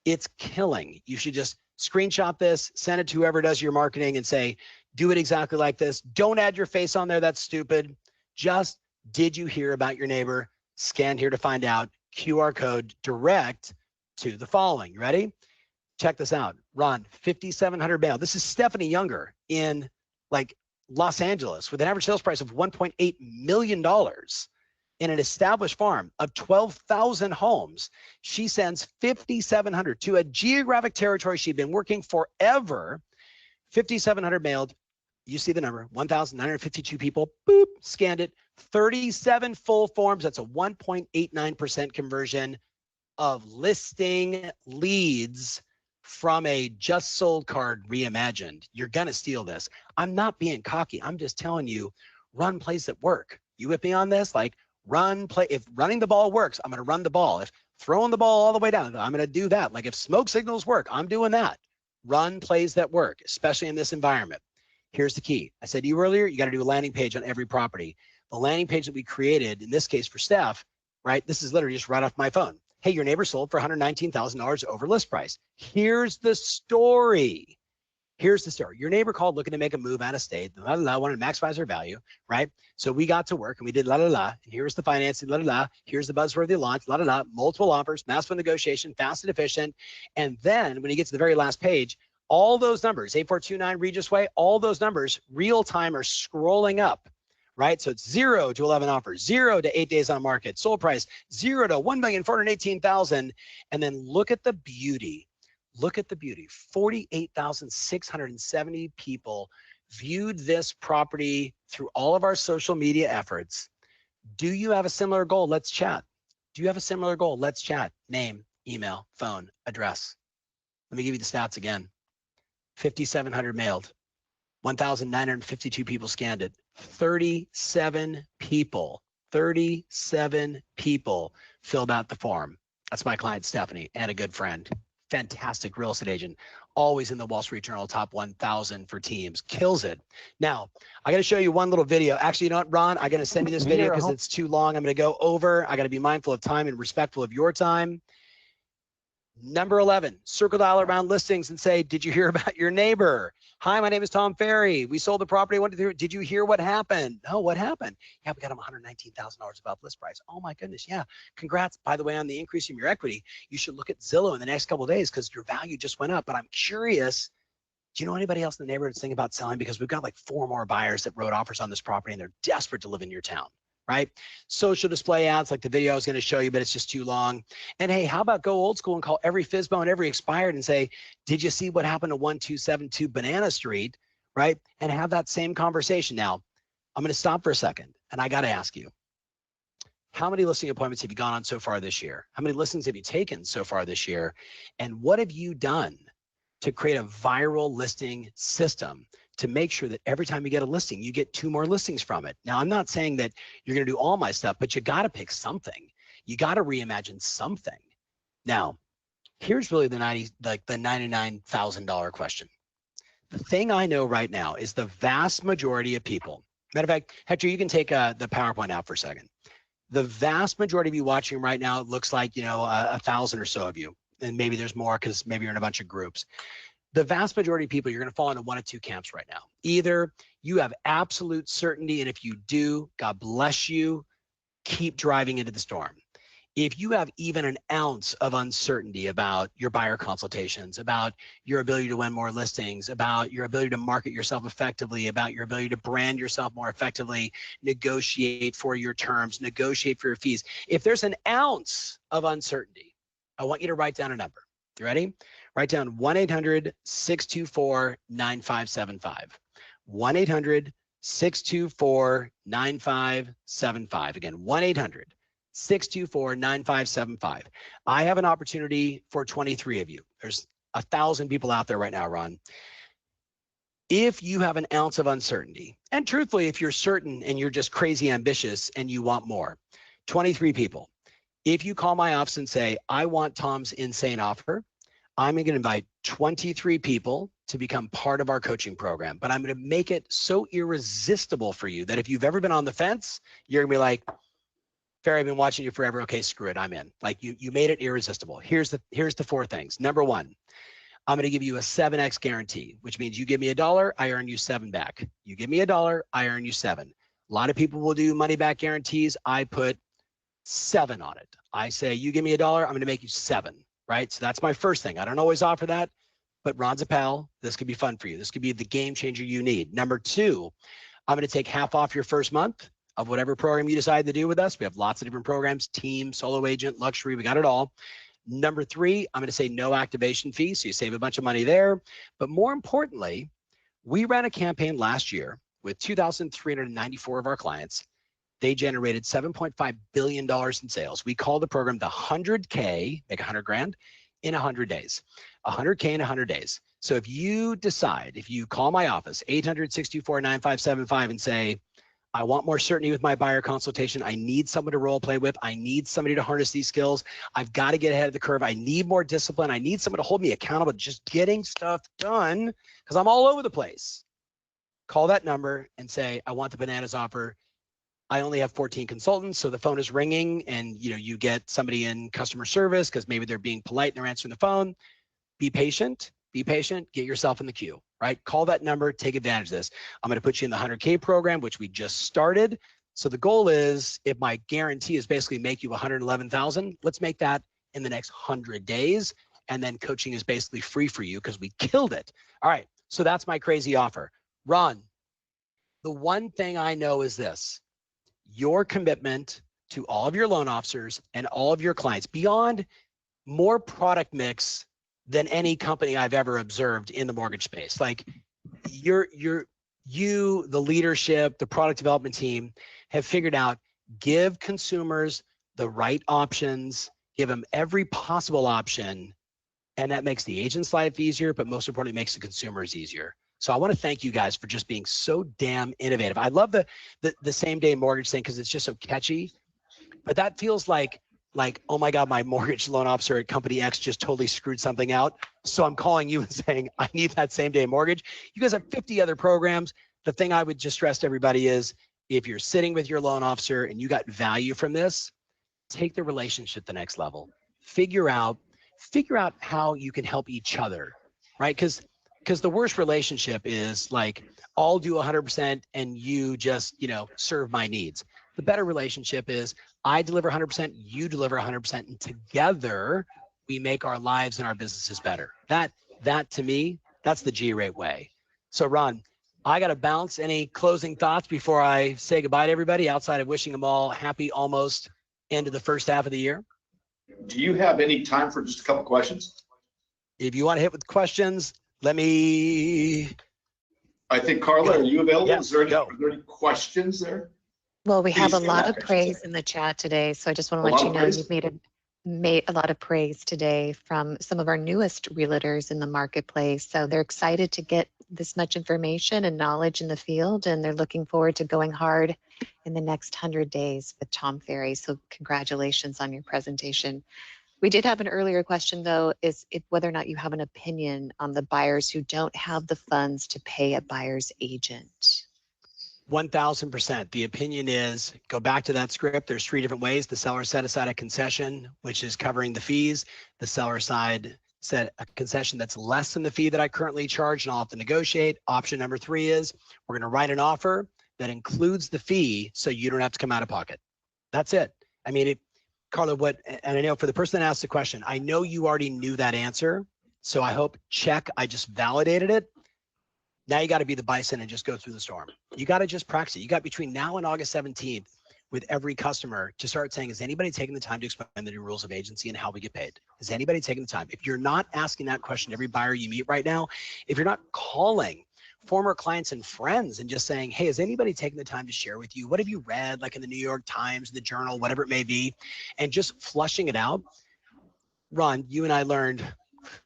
It's killing. You should just screenshot this, send it to whoever does your marketing and say, do it exactly like this. Don't add your face on there. That's stupid. Just, did you hear about your neighbor? Scan here to find out. QR code direct to the following. You ready? Check this out. Ron, 5,700 mail. This is Stephanie Younger in like Los Angeles with an average sales price of $1.8 million in an established farm of 12,000 homes. She sends 5,700 to a geographic territory she'd been working forever. 5,700 mailed. You see the number, 1,952 people, boop, scanned it. 37 full forms. That's a 1.89% conversion of listing leads from a just sold card reimagined. You're going to steal this. I'm not being cocky. I'm just telling you, run plays that work. You with me on this? Like if running the ball works, I'm going to run the ball. If throwing the ball all the way down, I'm going to do that. Like if smoke signals work, I'm doing that. Run plays that work, especially in this environment. Here's the key. I said to you earlier, you got to do a landing page on every property. The landing page that we created, in this case for Steph, right? This is literally just right off my phone. Hey, your neighbor sold for $119,000 over list price. Here's the story. Here's the story. Your neighbor called looking to make a move out of state. Wanted to maximize their value, right? So we got to work and we did And here's the financing, Here's the buzzworthy launch, multiple offers, massive negotiation, fast and efficient. And then when you get to the very last page, all those numbers, 8429 Regis Way, all those numbers real time are scrolling up, right? So it's 0 to 11 offers, 0 to 8 days on market, sold price, 0 to 1,418,000. And then look at the beauty. Look at the beauty. 48,670 people viewed this property through all of our social media efforts. Do you have a similar goal? Let's chat. Do you have a similar goal? Let's chat. Name, email, phone, address. Let me give you the stats again. 5,700 mailed, 1,952 people scanned it, 37 people filled out the form. That's my client, Stephanie, and a good friend. Fantastic real estate agent, always in the Wall Street Journal top 1,000 for teams, kills it. Now, I got to show you one little video. Actually, you know what, Ron, I'm going to send you this video because it's too long. I'm going to go over. I got to be mindful of time and respectful of your time. Number 11, circle dial around listings and say, did you hear about your neighbor? Hi, my name is Tom Ferry. We sold the property. Did you hear what happened? No, what happened? Yeah, we got him $119,000 above list price. Oh my goodness. Yeah. Congrats, by the way, on the increase in your equity. You should look at Zillow in the next couple of days because your value just went up. But I'm curious, do you know anybody else in the neighborhood that's thinking about selling? Because we've got like 4 more buyers that wrote offers on this property and they're desperate to live in your town. Right? Social display ads like the video I was going to show you, but it's just too long. And hey, how about go old school and call every FSBO and every expired and say, did you see what happened to 1272 Banana Street? Right? And have that same conversation. Now, I'm going to stop for a second and I got to ask you, how many listing appointments have you gone on so far this year? How many listings have you taken so far this year? And what have you done to create a viral listing system to make sure that every time you get a listing, you get 2 more listings from it? Now, I'm not saying that you're going to do all my stuff, but you got to pick something. You got to reimagine something. Now, here's really the $99,000 question. The thing I know right now is the vast majority of people, matter of fact, Hector, you can take the PowerPoint out for a second. The vast majority of you watching right now, it looks like, 1,000 or so of you, and maybe there's more because maybe you're in a bunch of groups. The vast majority of people, you're going to fall into one of 2 camps right now. Either you have absolute certainty, and if you do, God bless you, keep driving into the storm. If you have even an ounce of uncertainty about your buyer consultations, about your ability to win more listings, about your ability to market yourself effectively, about your ability to brand yourself more effectively, negotiate for your terms, negotiate for your fees. If there's an ounce of uncertainty, I want you to write down a number. You ready? Write down 1-800-624-9575. 1-800-624-9575. Again, 1-800-624-9575. I have an opportunity for 23 of you. There's 1,000 people out there right now, Ron. If you have an ounce of uncertainty, and truthfully, if you're certain and you're just crazy ambitious and you want more, 23 people. If you call my office and say, I want Tom's insane offer, I'm going to invite 23 people to become part of our coaching program, but I'm going to make it so irresistible for you that if you've ever been on the fence, you're going to be like, Ferry, I've been watching you forever. Okay, screw it, I'm in. Like you made it irresistible. Here's the 4 things. Number 1, I'm going to give you a 7x guarantee, which means you give me $1, I earn you 7 back. You give me $1, I earn you 7. A lot of people will do money back guarantees. I put 7 on it. I say, you give me $1, I'm going to make you 7. Right? So that's my first thing. I don't always offer that, but Ron's a pal. This could be fun for you. This could be the game changer you need. Number 2, I'm going to take half off your first month of whatever program you decide to do with us. We have lots of different programs, team, solo agent, luxury, we got it all. Number 3, I'm going to say no activation fee. So you save a bunch of money there. But more importantly, we ran a campaign last year with 2,394 of our clients. They generated $7.5 billion in sales. We call the program the 100K, make 100 grand in 100 days, 100K in 100 days. So if you decide, if you call my office, 800-624-9575 and say, I want more certainty with my buyer consultation. I need someone to role play with. I need somebody to harness these skills. I've got to get ahead of the curve. I need more discipline. I need someone to hold me accountable to just getting stuff done because I'm all over the place. Call that number and say, I want the bananas offer. I only have 14 consultants, so the phone is ringing and you get somebody in customer service because maybe they're being polite and they're answering the phone. Be patient, get yourself in the queue, right? Call that number, take advantage of this. I'm gonna put you in the 100K program, which we just started. So the goal is, if my guarantee is basically make you 111,000, let's make that in the next 100 days. And then coaching is basically free for you because we killed it. All right, so that's my crazy offer. Ron, the one thing I know is this: your commitment to all of your loan officers and all of your clients, beyond more product mix than any company I've ever observed in the mortgage space. Like you, the leadership, the product development team have figured out, give consumers the right options, give them every possible option. And that makes the agent's life easier, but most importantly, makes the consumers easier. So I want to thank you guys for just being so damn innovative. I love the same day mortgage thing because it's just so catchy, but that feels like, oh my God, my mortgage loan officer at company X just totally screwed something out. So I'm calling you and saying, I need that same day mortgage. You guys have 50 other programs. The thing I would just stress to everybody is, if you're sitting with your loan officer and you got value from this, take the relationship to the next level. Figure out figure out how you can help each other, right? Because the worst relationship is like, I'll do 100% and you just, serve my needs. The better relationship is I deliver 100%, you deliver 100%, and together we make our lives and our businesses better. That to me, that's the G-Rate way. So Ron, I got to bounce. Any closing thoughts before I say goodbye to everybody outside of wishing them all happy almost end of the first half of the year? Do you have any time for just a couple questions? If you want to hit with questions, let me. I think, Carla, are you available? Yeah, Are there any questions there? Well, we have Please a lot come of back, I should praise say. in the chat today, so I just want A to lot let you of know praise? you've made a lot of praise today from some of our newest realtors in the marketplace. So they're excited to get this much information and knowledge in the field, and they're looking forward to going hard in the next 100 days with Tom Ferry. So congratulations on your presentation. We did have an earlier question, though, is whether or not you have an opinion on the buyers who don't have the funds to pay a buyer's agent. 1000%. The opinion is go back to that script. There's 3 different ways. The seller set aside a concession, which is covering the fees. The seller side set a concession that's less than the fee that I currently charge, and I'll have to negotiate. Option number 3 is we're going to write an offer that includes the fee so you don't have to come out of pocket. That's it. I mean, Carla, and I know for the person that asked the question, I know you already knew that answer. So I hope I just validated it. Now you got to be the bison and just go through the storm. You got to just practice it. You got between now and August 17th with every customer to start saying, is anybody taking the time to explain the new rules of agency and how we get paid? Is anybody taking the time? If you're not asking that question to every buyer you meet right now, if you're not calling former clients and friends and just saying, hey, is anybody taking the time to share with you? What have you read, like in the New York Times, the Journal, whatever it may be, and just flushing it out. Ron, you and I learned,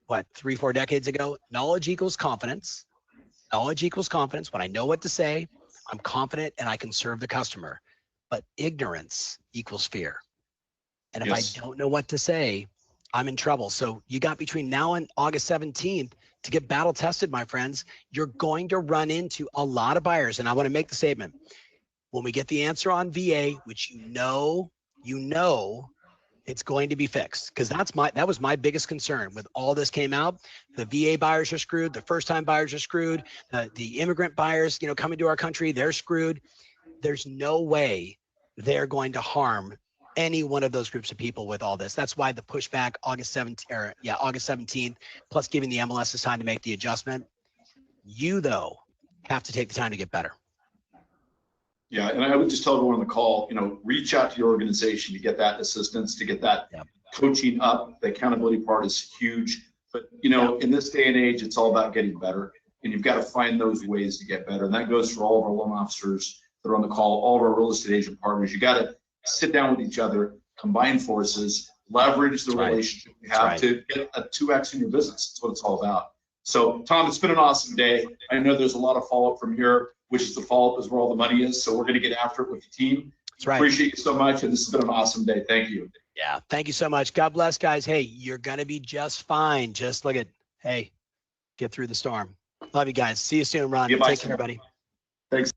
3-4 decades ago, knowledge equals confidence. Knowledge equals confidence. When I know what to say, I'm confident and I can serve the customer. But ignorance equals fear. And if Yes. I don't know what to say, I'm in trouble. So you got between now and August 17th to get battle tested, my friends. You're going to run into a lot of buyers. And I want to make the statement. When we get the answer on VA, which you know, it's going to be fixed, because that was my biggest concern with all this came out. The VA buyers are screwed. The first-time buyers are screwed. The immigrant buyers, coming to our country, they're screwed. There's no way they're going to harm any one of those groups of people with all this. That's why the pushback August 17th, plus giving the MLS time to make the adjustment. You, though, have to take the time to get better. Yeah, and I would just tell everyone on the call, reach out to your organization to get that assistance, to get that coaching up. The accountability part is huge. But, in this day and age, it's all about getting better. And you've got to find those ways to get better. And that goes for all of our loan officers that are on the call, all of our real estate agent partners. You got to sit down with each other, combine forces, leverage the relationship you have to get a 2X in your business. That's what it's all about. So, Tom, it's been an awesome day. I know there's a lot of follow-up from here, which is the follow-up is where all the money is. So we're going to get after it with the team. That's right. Appreciate you so much. And this has been an awesome day. Thank you. Yeah. Thank you so much. God bless, guys. Hey, you're going to be just fine. Just get through the storm. Love you guys. See you soon, Ron. Take care, everybody. Thanks.